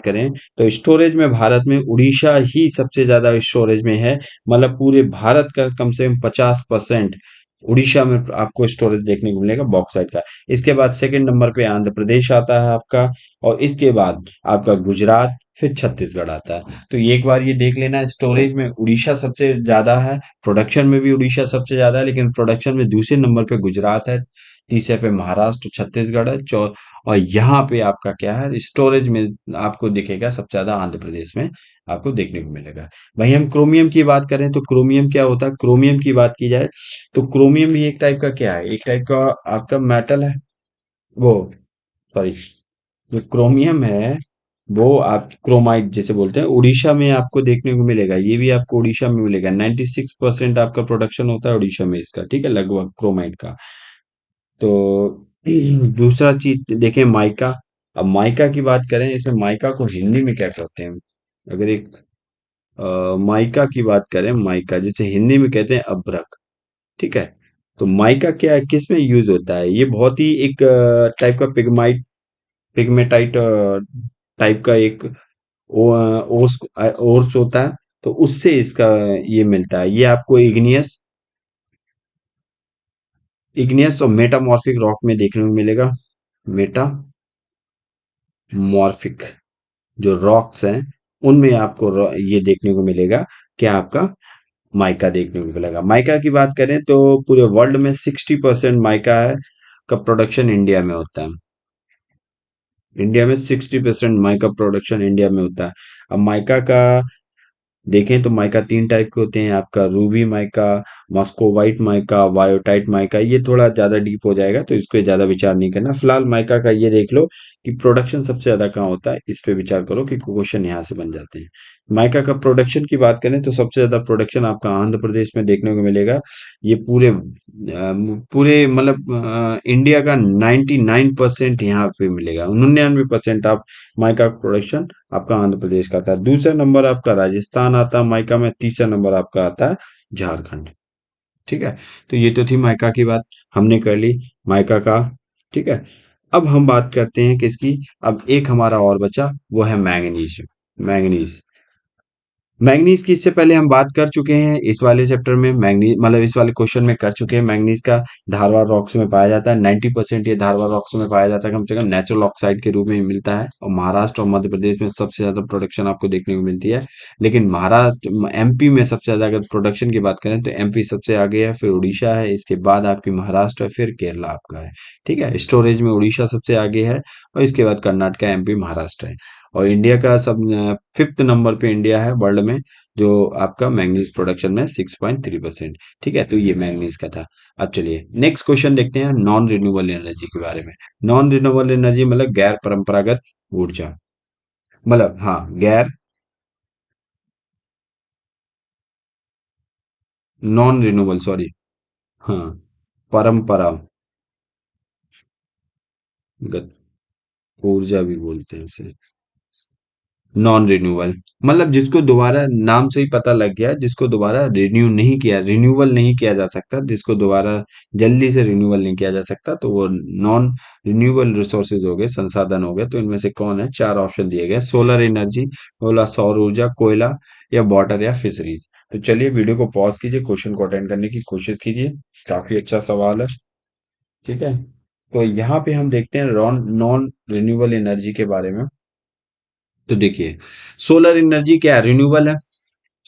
करें, तो स्टोरेज में भारत में उड़ीसा ही सबसे ज्यादा स्टोरेज में है। मतलब पूरे भारत का कम से कम 50% उड़ीसा में आपको स्टोरेज देखने को मिलेगा बॉक्साइट का। इसके बाद सेकंड नंबर पे आंध्र प्रदेश आता है आपका। और इसके बाद आपका गुजरात, फिर छत्तीसगढ़ आता है। तो ये एक बार ये देख लेना, स्टोरेज में उड़ीसा सबसे ज्यादा है, प्रोडक्शन में भी उड़ीसा सबसे ज्यादा है, लेकिन प्रोडक्शन में दूसरे नंबर पे गुजरात है, तीसरे पे महाराष्ट्र छत्तीसगढ़ है, और यहाँ पे आपका क्या है, स्टोरेज में आपको दिखेगा सबसे ज्यादा आंध्र प्रदेश में आपको देखने को मिलेगा। वहीं हम क्रोमियम की बात करें तो क्रोमियम क्या होता है? क्रोमियम की बात की जाए तो क्रोमियम भी एक टाइप का क्या है, एक टाइप का आपका मेटल है। वो सॉरी, जो क्रोमियम है वो आप क्रोमाइट जिसे बोलते हैं, उड़ीसा में आपको देखने को मिलेगा। ये भी आपको उड़ीसा में मिलेगा। 96% आपका प्रोडक्शन होता है उड़ीसा में इसका। ठीक है, लगभग क्रोमाइट का। तो दूसरा चीज देखें माइका। अब माइका की बात करें, इसे माइका को हिंदी में क्या कहते हैं? अगर एक माइका की बात करें, माइका जिसे हिंदी में कहते हैं अभ्रक। ठीक है। तो माइका क्या है, किस में यूज होता है? ये बहुत ही एक टाइप का पिगमेटाइट टाइप का एक ओर्स ओर्स होता है। तो उससे इसका ये मिलता है। ये आपको इग्नियस और मेटामॉर्फिक रॉक में देखने को मिलेगा। मेटामॉर्फिक जो रॉक्स हैं उनमें आपको ये देखने को मिलेगा। क्या आपका माइका देखने को मिलेगा। माइका की बात करें तो पूरे वर्ल्ड में 60% माइका है का प्रोडक्शन इंडिया में होता है। इंडिया में 60% माइका प्रोडक्शन इंडिया में होता है। अब माइका का देखें तो माइका तीन टाइप के होते हैं, आपका रूबी माइका, मॉस्कोवाइट माइका, वायोटाइट माइका। ये थोड़ा ज्यादा डीप हो जाएगा तो इसको ज्यादा विचार नहीं करना। फिलहाल माइका का ये देख लो कि प्रोडक्शन सबसे ज्यादा कहाँ होता है, इस पे विचार करो कि क्वेश्चन यहाँ से बन जाते हैं। माइका का प्रोडक्शन की बात करें तो सबसे ज्यादा प्रोडक्शन आपका आंध्र प्रदेश में देखने को मिलेगा। ये पूरे मतलब इंडिया का 99% यहाँ पे मिलेगा। 99% आप माइका प्रोडक्शन आपका आंध्र प्रदेश का आता है। दूसरा नंबर आपका राजस्थान आता है माइका में। तीसरा नंबर आपका आता है झारखंड। ठीक है। तो ये तो थी माइका की बात, हमने कर ली माइका का। ठीक है। अब हम बात करते हैं किसकी? अब एक हमारा और बचा, वो है मैंगनीज। मैंगनीज मैंगनीज की इससे पहले हम बात कर चुके हैं इस वाले चैप्टर में। मैंगनीज मतलब इस वाले क्वेश्चन में कर चुके हैं। मैंगनीज का धारवाड़ रॉक्स में पाया जाता है। 90% ये धारवाड़ रॉक्स में पाया जाता है, कम से कम नेचुरल ऑक्साइड के रूप में मिलता है। और महाराष्ट्र और मध्य प्रदेश में सबसे ज्यादा प्रोडक्शन आपको देखने को मिलती है। लेकिन महाराष्ट्र एमपी में सबसे ज्यादा अगर प्रोडक्शन की बात करें तो एमपी सबसे आगे है, फिर उड़ीसा है, इसके बाद आपकी महाराष्ट्र है, फिर केरला आपका है। ठीक है। स्टोरेज में उड़ीसा सबसे आगे है, और इसके बाद कर्नाटक, एमपी, महाराष्ट्र है। और इंडिया का सब 5th नंबर पे इंडिया है वर्ल्ड में, जो आपका मैंगनीज प्रोडक्शन में 6.3%। ठीक है, तो ये मैंगनीज का था। अब चलिए नेक्स्ट क्वेश्चन देखते हैं नॉन रिन्यूएबल एनर्जी के बारे में। नॉन रिन्यूएबल एनर्जी मतलब गैर परंपरागत ऊर्जा, मतलब हाँ गैर, नॉन रिन्यूएबल सॉरी, हाँ परंपरागत ऊर्जा भी बोलते हैं इसे, नॉन रिन्यूअल, मतलब जिसको दोबारा, नाम से ही पता लग गया, जिसको दोबारा रिन्यूअल नहीं किया जा सकता, जिसको दोबारा जल्दी से रिन्यूअल नहीं किया जा सकता, तो वो नॉन रिन्यूएबल रिसोर्सेज हो गए, संसाधन हो गए। तो इनमें से कौन है? चार ऑप्शन दिए गए, सोलर एनर्जी, बोला सौर ऊर्जा, कोयला, या वाटर, या फिशरीज। तो चलिए वीडियो को पॉज कीजिए, क्वेश्चन को अटेंड करने की कोशिश कीजिए, काफी अच्छा सवाल है। ठीक है, तो यहाँ पे हम देखते हैं नॉन नॉन रिन्यूएबल एनर्जी के बारे में। तो देखिए, सोलर एनर्जी क्या है? रिन्यूएबल है।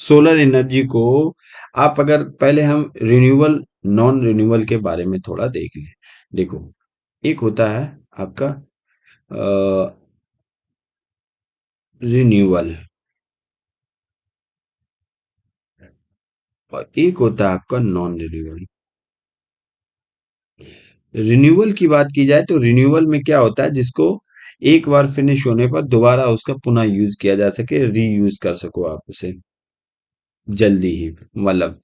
सोलर एनर्जी को आप अगर पहले हम रिन्यूएबल नॉन रिन्यूएबल के बारे में थोड़ा देख लें। देखो, एक होता है आपका रिन्यूएबल, और एक होता है आपका नॉन रिन्यूएबल। रिन्यूअल की बात की जाए तो रिन्यूअल में क्या होता है, जिसको एक बार फिनिश होने पर दोबारा उसका पुनः यूज किया जा सके, रीयूज कर सको आप उसे जल्दी ही, मतलब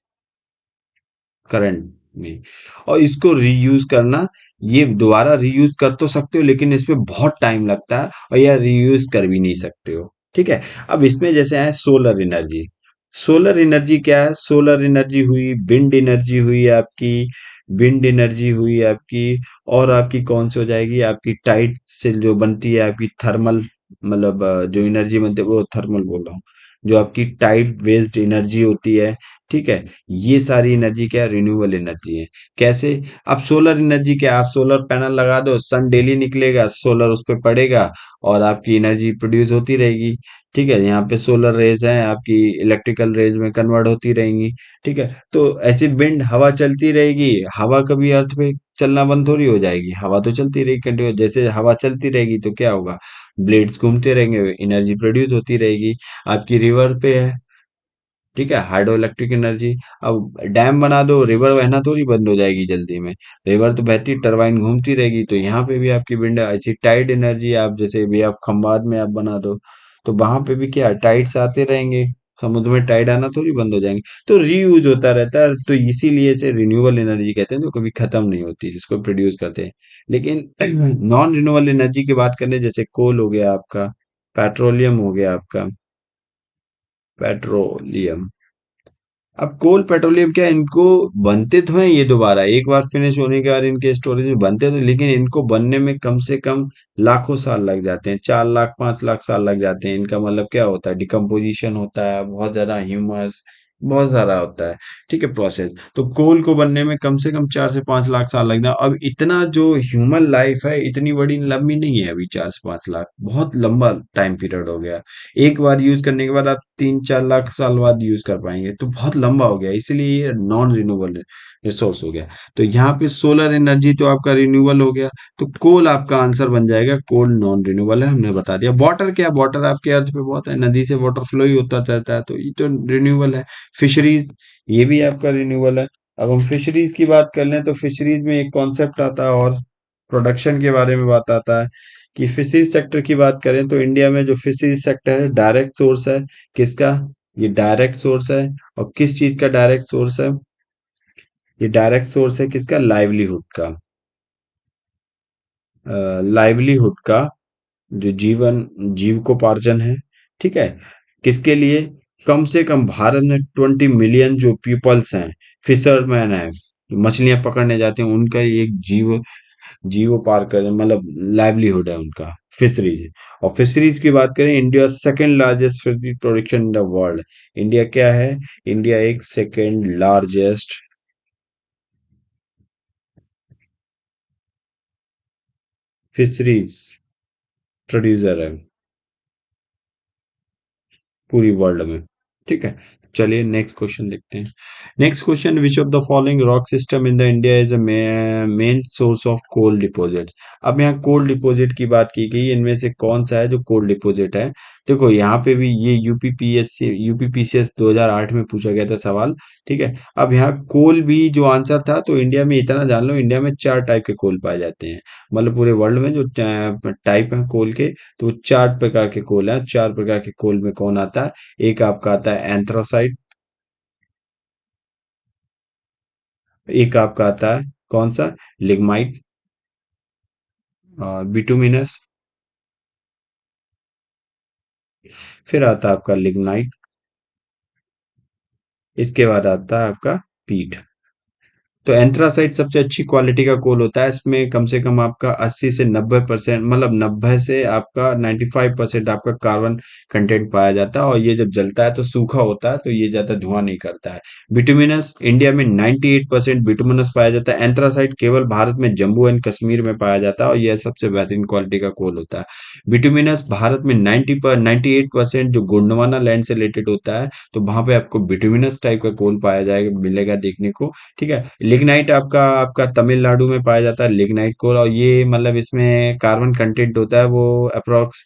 करंट में। और इसको रीयूज करना, ये दोबारा रीयूज कर तो सकते हो लेकिन इसमें बहुत टाइम लगता है, और या रीयूज कर भी नहीं सकते हो। ठीक है, अब इसमें जैसे है सोलर एनर्जी। सोलर एनर्जी क्या है? सोलर एनर्जी हुई, विंड एनर्जी हुई आपकी, विंड एनर्जी हुई आपकी, और आपकी कौन सी हो जाएगी, आपकी टाइड से जो बनती है आपकी थर्मल, मतलब जो एनर्जी बनती है वो थर्मल बोल रहा हूँ, जो आपकी टाइड बेस्ड एनर्जी होती है। ठीक है, ये सारी एनर्जी क्या है? रिन्यूएबल एनर्जी है। कैसे? अब सोलर एनर्जी क्या है? आप सोलर पैनल लगा दो, सन डेली निकलेगा, सोलर उस पे पड़ेगा, और आपकी एनर्जी प्रोड्यूस होती रहेगी। ठीक है, यहाँ पे सोलर रेज हैं आपकी, इलेक्ट्रिकल रेज में कन्वर्ट होती रहेंगी। ठीक है, तो ऐसे विंड, हवा चलती रहेगी, हवा कभी अर्थ पे चलना बंद थोड़ी हो जाएगी, हवा तो चलती रहेगी कंटिन्यू। जैसे हवा चलती रहेगी तो क्या होगा? ब्लेड्स घूमते रहेंगे, एनर्जी प्रोड्यूस होती रहेगी। आपकी रिवर पे है, ठीक है, हाइड्रो इलेक्ट्रिक एनर्जी। अब डैम बना दो, रिवर बहना थोड़ी बंद हो जाएगी जल्दी में, रिवर तो बहती, टरबाइन घूमती रहेगी। तो यहाँ पे भी आपकी विंड, ऐसी टाइड एनर्जी, आप जैसे वे ऑफ खंबात में आप बना दो, तो वहां पे भी क्या, टाइड्स आते रहेंगे, समुद्र में टाइड आना थोड़ी बंद हो जाएंगे। तो रीयूज होता रहता है, तो इसीलिए इसे रिन्यूएबल एनर्जी कहते हैं, जो कभी खत्म नहीं होती, जिसको प्रोड्यूस करते हैं। लेकिन नॉन रिन्यूएबल एनर्जी की बात करें, जैसे कोल हो गया आपका, पेट्रोलियम हो गया आपका, पेट्रोलियम। अब कोल पेट्रोलियम क्या, इनको बनते तो हैं ये दोबारा, एक बार फिनिश होने के बाद इनके स्टोरेज में बनते तो, लेकिन इनको बनने में कम से कम लाखों साल लग जाते हैं, 4 लाख 5 लाख साल लग जाते हैं। इनका मतलब क्या होता है, डिकम्पोजिशन होता है, बहुत ज्यादा ह्यूमस, बहुत सारा होता है। ठीक है, प्रोसेस। तो कोल को बनने में कम से कम 4 से 5 लाख साल लग जाए। अब इतना जो ह्यूमन लाइफ है, इतनी बड़ी लंबी नहीं है अभी, 4 से 5 लाख बहुत लंबा टाइम पीरियड हो गया। एक बार यूज करने के बाद आप 3-4 लाख साल बाद यूज कर पाएंगे, तो बहुत लंबा हो गया, इसीलिए ये नॉन रिन्यूएबल रिसोर्स हो गया। तो यहाँ पे सोलर एनर्जी तो आपका रिन्यूएबल हो गया, तो कोल आपका आंसर बन जाएगा, कोल नॉन रिन्यूएबल है, हमने बता दिया। वाटर क्या, वाटर आपके अर्थ पे बहुत है, नदी से वाटर फ्लो ही होता रहता है, तो ये तो रिन्यूएबल है। फिशरीज, ये भी आपका रिन्यूएबल है। अब हम फिशरीज की बात कर लें, तो फिशरीज में एक कॉन्सेप्ट आता है, और प्रोडक्शन के बारे में बात आता है, कि फिशरीज सेक्टर की बात करें तो इंडिया में जो फिशरीज सेक्टर है, डायरेक्ट सोर्स है किसका? ये डायरेक्ट सोर्स है। और किस चीज का डायरेक्ट सोर्स है? ये डायरेक्ट सोर्स है किसका? लाइवलीहुड का। लाइवलीहुड का, जो जीविकोपार्जन है। ठीक है, किसके लिए? कम से कम भारत में 20 मिलियन जो पीपल्स हैं, फिशरमैन हैं, मछलियां पकड़ने जाते हैं, उनका ये एक जीवोपार कर, मतलब लाइवलीहुड है उनका, फिशरीज। और फिशरीज की बात करें, India second largest fishery production in the world. India क्या है? इंडिया एक सेकेंड लार्जेस्ट फिशरीज प्रोड्यूसर है पूरी वर्ल्ड में। ठीक है, चलिए नेक्स्ट क्वेश्चन देखते हैं। Next question, which of the following rock system in the India is a main source of coal deposits. अब यहाँ कोल डिपॉजिट की बात की गई, इनमें से कौन सा है जो कोल डिपॉजिट है। देखो यहाँ पे भी ये यूपीपीएससी यूपीपीसीएस 2008 में पूछा गया था सवाल। ठीक है, अब यहाँ कोल भी जो आंसर था, तो इंडिया में इतना जान लो, इंडिया में 4 टाइप के कोल पाए जाते हैं। मतलब पूरे वर्ल्ड में जो टाइप है कोल के, तो 4 प्रकार के कोल हैं। 4 प्रकार के कोल में कौन आता है? एक आपका आता है एंथ्रासाइट, एक आपका आता है कौन सा, लिग्माइट, और बिटुमिनस, फिर आता है आपका लिग्नाइट, इसके बाद आता है आपका पीट। तो एंथ्रासाइट सबसे अच्छी क्वालिटी का कोल होता है। इसमें कम से कम आपका 80 से 90%, मतलब 90 से आपका 95% आपका कार्बन कंटेंट पाया जाता है, और ये जब जलता है तो सूखा होता है, तो ये ज्यादा धुआं नहीं करता है। बिटुमिनस इंडिया में 98% बिटुमिनस पाया जाता है। एंथ्रासाइट केवल भारत में जम्मू एंड कश्मीर में पाया जाता है, और यह सबसे बेहतरीन क्वालिटी का कोल होता है। बिटुमिनस भारत में 98% जो गोंडवाना लैंड से रिलेटेड होता है, तो वहां पे आपको बिटुमिनस टाइप का कोल पाया जाएगा, मिलेगा देखने को। ठीक है, लिग्नाइट आपका आपका तमिलनाडु में पाया जाता है लिग्नाइट कोल, और ये मतलब इसमें कार्बन कंटेंट होता है वो अप्रोक्स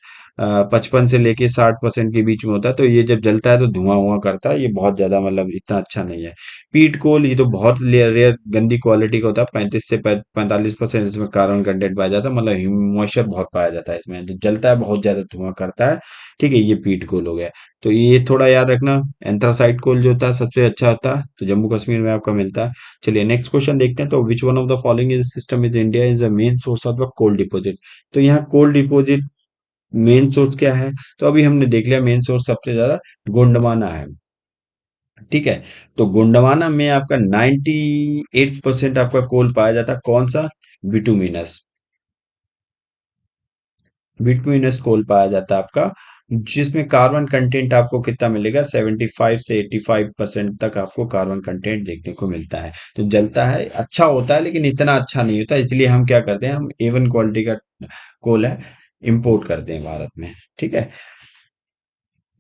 55 से लेके 60% के बीच में होता है। तो ये जब जलता है तो धुआं हुआ करता है, ये बहुत ज्यादा मतलब इतना अच्छा नहीं है। पीट कोल ये तो बहुत रेयर गंदी क्वालिटी का होता है। 35 से 45% इसमें कार्बन कंटेंट पाया जाता है, मतलब मॉइस्चर बहुत पाया जाता है इसमें, जब जलता है बहुत ज्यादा धुआं करता है। ठीक है, ये पीट कोल हो गया। तो ये थोड़ा याद रखना। एंथ्रासाइट कोल जो होता है सबसे अच्छा होता है, तो जम्मू कश्मीर में आपका मिलता है। चलिए नेक्स्ट क्वेश्चन देखते हैं। तो which one of the following is system is India is the main source of the coal deposit. तो यहाँ कोल डिपॉजिट मेन सोर्स क्या है? तो अभी हमने देख लिया, मेन सोर्स सबसे ज्यादा गोंडवाना है। ठीक है, तो गोंडवाना में आपका 98% आपका कोल पाया जाता है, कौन सा? बिटुमिनस। बिटुमिनस कोल पाया जाता है आपका, जिसमें कार्बन कंटेंट आपको कितना मिलेगा? 75 से 85% तक आपको कार्बन कंटेंट देखने को मिलता है। तो जलता है, अच्छा होता है, लेकिन इतना अच्छा नहीं होता। इसलिए हम क्या करते हैं, हम A1 क्वालिटी का कोल है इंपोर्ट करते हैं भारत में। ठीक है,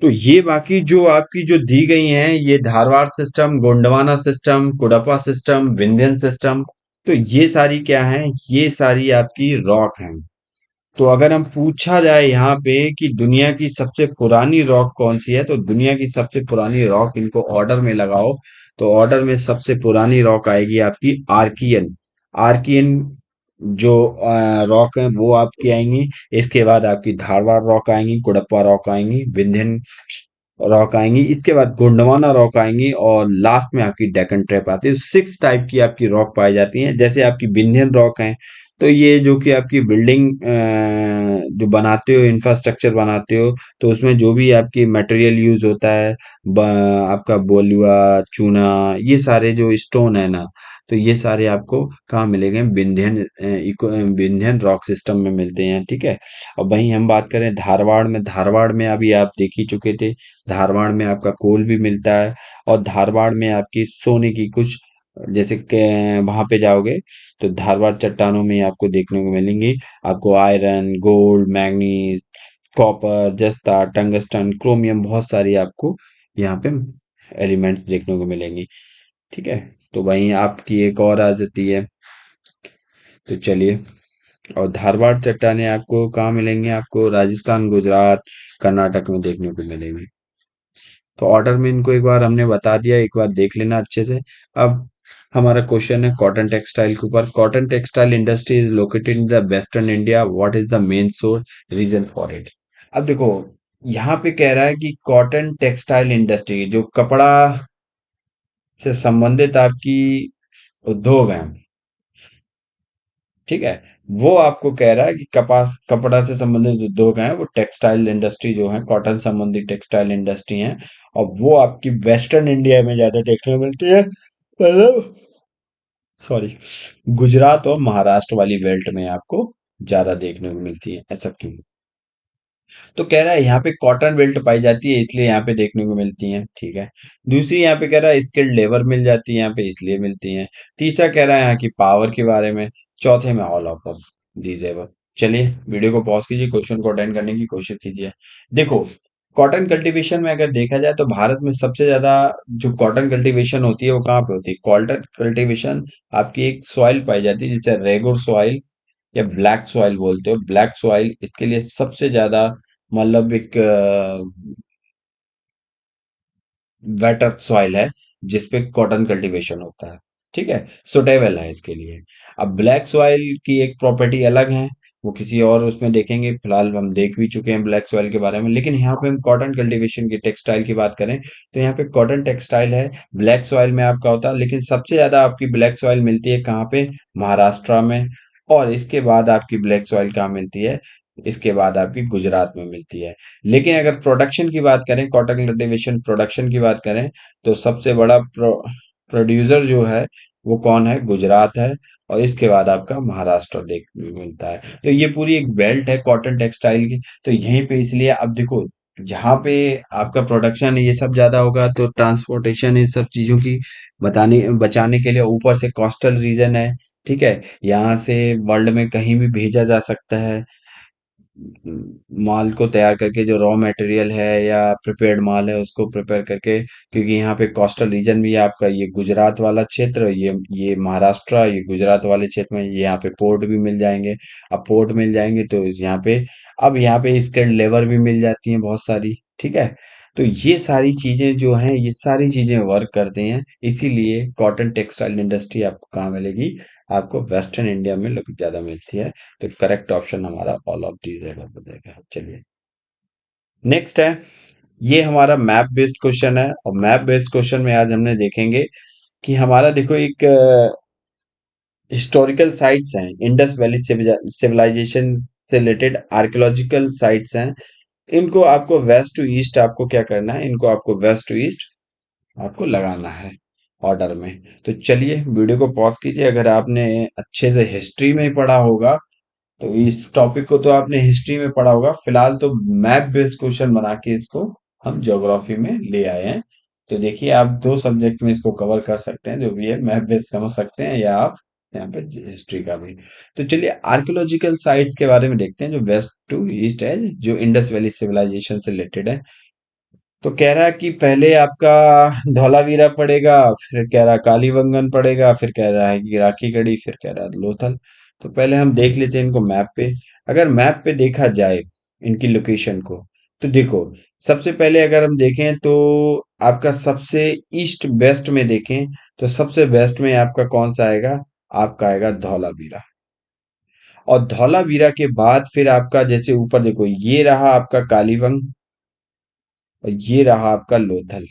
तो ये बाकी जो आपकी जो दी गई हैं, ये Dharwar system, Gondwana system, Cuddapah system, Vindhyan system, तो ये सारी क्या है? ये सारी आपकी रॉक हैं। तो अगर हम पूछा जाए यहाँ पे कि दुनिया की सबसे पुरानी रॉक कौन सी है, तो दुनिया की सबसे पुरानी रॉक, इनको ऑर्डर में लगाओ, तो ऑर्डर में सबसे पुरानी रॉक आएगी आपकी आर्कियन। आर्कियन जो रॉक है वो आपकी आएंगी। इसके बाद आपकी धारवाड़ रॉक आएंगी, कुड़प्पा रॉक आएंगी, विंध्यन रॉक आएंगी, इसके बाद गोंडवाना रॉक आएंगी, और लास्ट में आपकी डेक्कन ट्रैप आती है। 6 टाइप की आपकी रॉक पाई जाती हैं। जैसे आपकी विंध्यन रॉक है, तो ये जो कि आपकी बिल्डिंग जो बनाते हो, इंफ्रास्ट्रक्चर बनाते हो, तो उसमें जो भी आपकी मटेरियल यूज होता है, आपका बोलुआ, चूना, ये सारे जो स्टोन है ना, तो ये सारे आपको कहाँ मिलेंगे? विंध्यन रॉक सिस्टम में मिलते हैं। ठीक है, और वहीं हम बात करें धारवाड़ में, धारवाड़ में अभी आप देख ही चुके थे, धारवाड़ में आपका कोल भी मिलता है। और धारवाड़ में आपकी सोने की कुछ, जैसे वहां पे जाओगे तो धारवाड़ चट्टानों में आपको देखने को मिलेंगी, आपको आयरन, गोल्ड, मैग्नीज, कॉपर, जस्ता, टंगस्टन, क्रोमियम, बहुत सारी आपको यहाँ पे एलिमेंट्स देखने को मिलेंगी। ठीक है, तो वहीं आपकी एक और आ जाती है। तो चलिए, और धारवाड़ चट्टानें आपको कहाँ मिलेंगी? आपको राजस्थान, गुजरात, कर्नाटक में देखने को मिलेंगी। तो ऑर्डर में इनको एक बार हमने बता दिया, एक बार देख लेना अच्छे से। अब हमारा क्वेश्चन है कॉटन टेक्सटाइल के ऊपर। Cotton textile industry is located in the western India, what is the main source reason for it. अब देखो, यहाँ पे कह रहा है कि कॉटन टेक्सटाइल इंडस्ट्री जो कपड़ा से संबंधित आपकी उद्योग है, ठीक है, वो आपको कह रहा है कि कपास, कपड़ा से संबंधित उद्योग हैं, वो टेक्सटाइल इंडस्ट्री जो है, कॉटन संबंधित टेक्सटाइल इंडस्ट्री हैं, और वो आपकी वेस्टर्न इंडिया में ज्यादा देखने को मिलती है, मतलब सॉरी, गुजरात और महाराष्ट्र वाली बेल्ट में आपको ज्यादा देखने को मिलती है। ऐसा क्यों? तो कह रहा है यहाँ पे कॉटन बेल्ट पाई जाती है, इसलिए यहाँ पे देखने को मिलती है। ठीक है, दूसरी यहाँ पे कह रहा है स्किल्ड लेबर मिल जाती है यहाँ पे, इसलिए मिलती है। तीसरा कह रहा है यहाँ की पावर के बारे में। चौथे में ऑल ऑफ दीज एबव। चलिए वीडियो को पॉज कीजिए, क्वेश्चन को अटेंड करने की कोशिश कीजिए। देखो, कॉटन कल्टीवेशन में अगर देखा जाए तो भारत में सबसे ज्यादा जो कॉटन कल्टीवेशन होती है वो कहाँ पे होती है? कॉटन कल्टीवेशन आपकी एक सॉइल पाई जाती है जिसे रेगुर सॉइल या ब्लैक सॉइल बोलते हो। ब्लैक सॉइल इसके लिए सबसे ज्यादा मतलब एक वेटर सॉइल है जिसपे कॉटन कल्टीवेशन होता है। ठीक है, सुटेबल है इसके लिए। अब ब्लैक सॉइल की एक प्रॉपर्टी अलग है, वो किसी और उसमें देखेंगे। फिलहाल हम देख भी चुके हैं ब्लैक सॉइल के बारे में, लेकिन यहाँ पे हम कॉटन कल्टीवेशन की टेक्सटाइल की बात करें तो यहाँ पे कॉटन टेक्सटाइल है। ब्लैक सॉइल में आपका होता है, लेकिन सबसे ज्यादा आपकी ब्लैक सॉइल मिलती है कहाँ पे? महाराष्ट्र में। और इसके बाद आपकी ब्लैक सॉइल कहाँ मिलती है? इसके बाद आपकी गुजरात में मिलती है। लेकिन अगर प्रोडक्शन की बात करें, कॉटन कल्टीवेशन प्रोडक्शन की बात करें, तो सबसे बड़ा प्रोड्यूसर जो है वो कौन है? गुजरात है। और इसके बाद आपका महाराष्ट्र देख मिलता है। तो ये पूरी एक बेल्ट है कॉटन टेक्सटाइल की। तो यहीं पे इसलिए अब देखो, जहाँ पे आपका प्रोडक्शन ये सब ज्यादा होगा तो ट्रांसपोर्टेशन इन सब चीजों की बताने बचाने के लिए ऊपर से कोस्टल रीजन है। ठीक है, यहाँ से वर्ल्ड में कहीं भी भेजा जा सकता है माल को तैयार करके, जो रॉ मटेरियल है या प्रिपेयर्ड माल है उसको प्रिपेयर करके। क्योंकि यहाँ पे कोस्टल रीजन भी है आपका, ये गुजरात वाला क्षेत्र, ये महाराष्ट्र, ये गुजरात वाले क्षेत्र में ये यहाँ पे पोर्ट भी मिल जाएंगे। अब पोर्ट मिल जाएंगे तो यहाँ पे, अब यहाँ पे स्किल्ड लेबर भी मिल जाती है बहुत सारी। ठीक है, तो ये सारी चीजें जो हैं, ये सारी चीजें वर्क करते हैं। इसीलिए कॉटन टेक्सटाइल इंडस्ट्री आपको कहाँ मिलेगी? आपको वेस्टर्न इंडिया में ज्यादा मिलती है। तो करेक्ट ऑप्शन हमारा ऑल ऑफ दीज है हो जाएगा। चलिए, नेक्स्ट है। ये हमारा मैप बेस्ड क्वेश्चन है, और मैप बेस्ड क्वेश्चन में आज हमने देखेंगे कि हमारा देखो एक हिस्टोरिकल साइट्स हैं, इंडस वैली सिविलाइजेशन से रिलेटेड आर्कियोलॉजिकल साइट्स हैं। इनको आपको वेस्ट टू ईस्ट आपको क्या करना है? इनको आपको वेस्ट टू ईस्ट आपको लगाना है ऑर्डर में। तो चलिए वीडियो को पॉज कीजिए। अगर आपने अच्छे से हिस्ट्री में पढ़ा होगा तो इस टॉपिक को तो आपने हिस्ट्री में पढ़ा होगा। फिलहाल तो मैप बेस्ड क्वेश्चन बना के इसको हम ज्योग्राफी में ले आए हैं। तो देखिए, आप दो सब्जेक्ट में इसको कवर कर सकते हैं, जो भी है मैप बेस्ड समझ सकते हैं, या आप यहाँ पे हिस्ट्री का भी। तो चलिए आर्कियोलॉजिकल साइट्स के बारे में देखते हैं, जो वेस्ट टू ईस्ट है, जो इंडस वैली सिविलाइजेशन से रिलेटेड है। तो कह रहा है कि पहले आपका धौलावीरा पड़ेगा, फिर कह रहा है कालीबंगन पड़ेगा, फिर कह रहा है कि राखी गढ़ी, फिर कह रहा है लोथल। तो पहले हम देख लेते हैं इनको मैप पे। अगर मैप पे देखा जाए इनकी लोकेशन को, तो देखो, सबसे पहले अगर हम देखें तो आपका सबसे ईस्ट वेस्ट में देखें तो सबसे वेस्ट में आपका कौन सा आएगा? आपका आएगा धौलावीरा। और धौलावीरा के बाद फिर आपका जैसे ऊपर देखो, ये रहा आपका कालीबंग, और ये रहा आपका लोथल।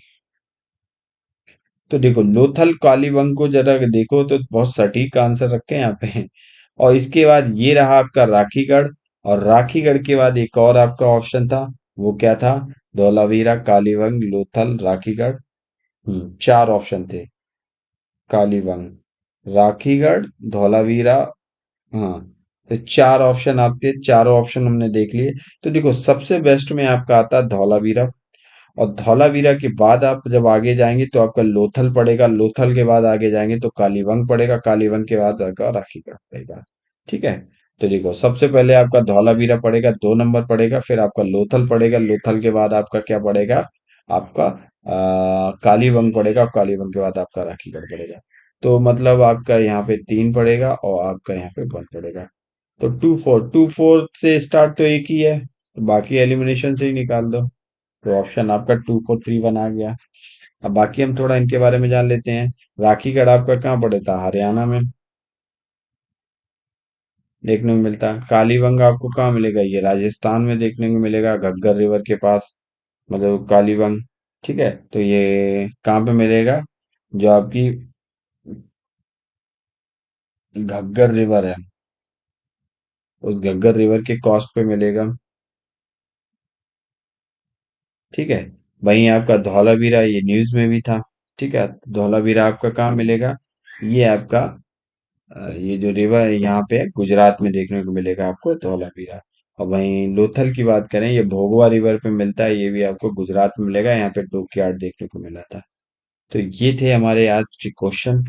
तो देखो, लोथल कालीबंग को जरा देखो तो बहुत सटीक आंसर रखे हैं यहाँ पे। और इसके बाद ये रहा आपका राखीगढ़। और राखीगढ़ के बाद एक और आपका ऑप्शन था, वो क्या था? धौलावीरा, कालीबंग, लोथल, राखीगढ़। चार ऑप्शन थे। कालीबंग, राखीगढ़, धौलावीरा। हाँ, तो चार ऑप्शन आपके, चारों ऑप्शन हमने देख लिए। तो देखो, सबसे बेस्ट में आपका आता है धौलावीरा। और धौलावीरा के बाद आप जब आगे जाएंगे तो आपका लोथल पड़ेगा, लोथल के बाद आगे जाएंगे तो कालीबंग पड़ेगा, कालीबंग के बाद आपका राखीगढ़ पड़ेगा। ठीक है, तो देखो, सबसे पहले आपका धौलावीरा पड़ेगा, 2 नंबर पड़ेगा, फिर आपका लोथल पड़ेगा, लोथल के बाद आपका क्या पड़ेगा? आपका कालीबंग पड़ेगा, और कालीबंग के बाद आपका राखीगढ़ पड़ेगा। तो मतलब आपका यहाँ पे 3 पड़ेगा, और आपका यहाँ पे 1 पड़ेगा। तो 2 4 से स्टार्ट तो एक ही है, तो बाकी एलिमिनेशन से ही निकाल दो। तो ऑप्शन आपका 2 4 3 1 आ गया। अब बाकी हम थोड़ा इनके बारे में जान लेते हैं। राखीगढ़ आपका कहाँ पड़े था? हरियाणा में देखने को मिलता है। कालीबंग आपको कहाँ मिलेगा? ये राजस्थान में देखने को मिलेगा, घग्गर रिवर के पास, मतलब कालीबंग। ठीक है, तो ये कहाँ पे मिलेगा? जो आपकी घग्गर रिवर है, उस घग्गर रिवर के कॉस्ट पे मिलेगा। ठीक है, वहीं आपका धौलावीरा, ये न्यूज में भी था। ठीक है, धौलावीरा आपका कहाँ मिलेगा? ये आपका ये जो रिवर है यहाँ पे गुजरात में देखने को मिलेगा आपको, धौलावीरा। और वहीं लोथल की बात करें, ये भोगवा रिवर पे मिलता है, ये भी आपको गुजरात में मिलेगा, यहाँ पे डॉकयार्ड देखने को मिला था। तो ये थे हमारे आज के क्वेश्चन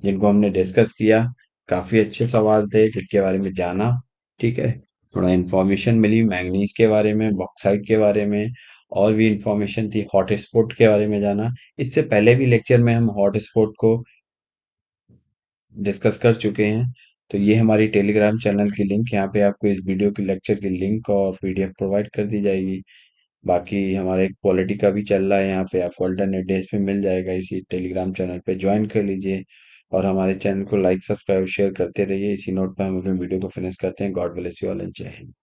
जिनको हमने डिस्कस किया। काफी अच्छे सवाल थे जिनके बारे में जाना। ठीक है, थोड़ा इन्फॉर्मेशन मिली मैंगनीज के बारे में, बॉक्साइट के बारे में, और भी इंफॉर्मेशन थी, हॉटस्पॉट के बारे में जाना। इससे पहले भी लेक्चर में हम हॉटस्पॉट को डिस्कस कर चुके हैं। तो ये हमारी टेलीग्राम चैनल की लिंक, यहाँ पे आपको इस वीडियो की लेक्चर की लिंक और पीडीएफ प्रोवाइड कर दी जाएगी। बाकी हमारा एक पॉलिटी का भी चल रहा है, यहाँ पे आपको अल्टरनेट डेज पे मिल जाएगा, इसी टेलीग्राम चैनल पे ज्वाइन कर लीजिए। और हमारे चैनल को लाइक सब्सक्राइब शेयर करते रहिए। इसी नोट पे हम अपने वीडियो को फिनिश करते हैं। God bless you all and जय हिंद।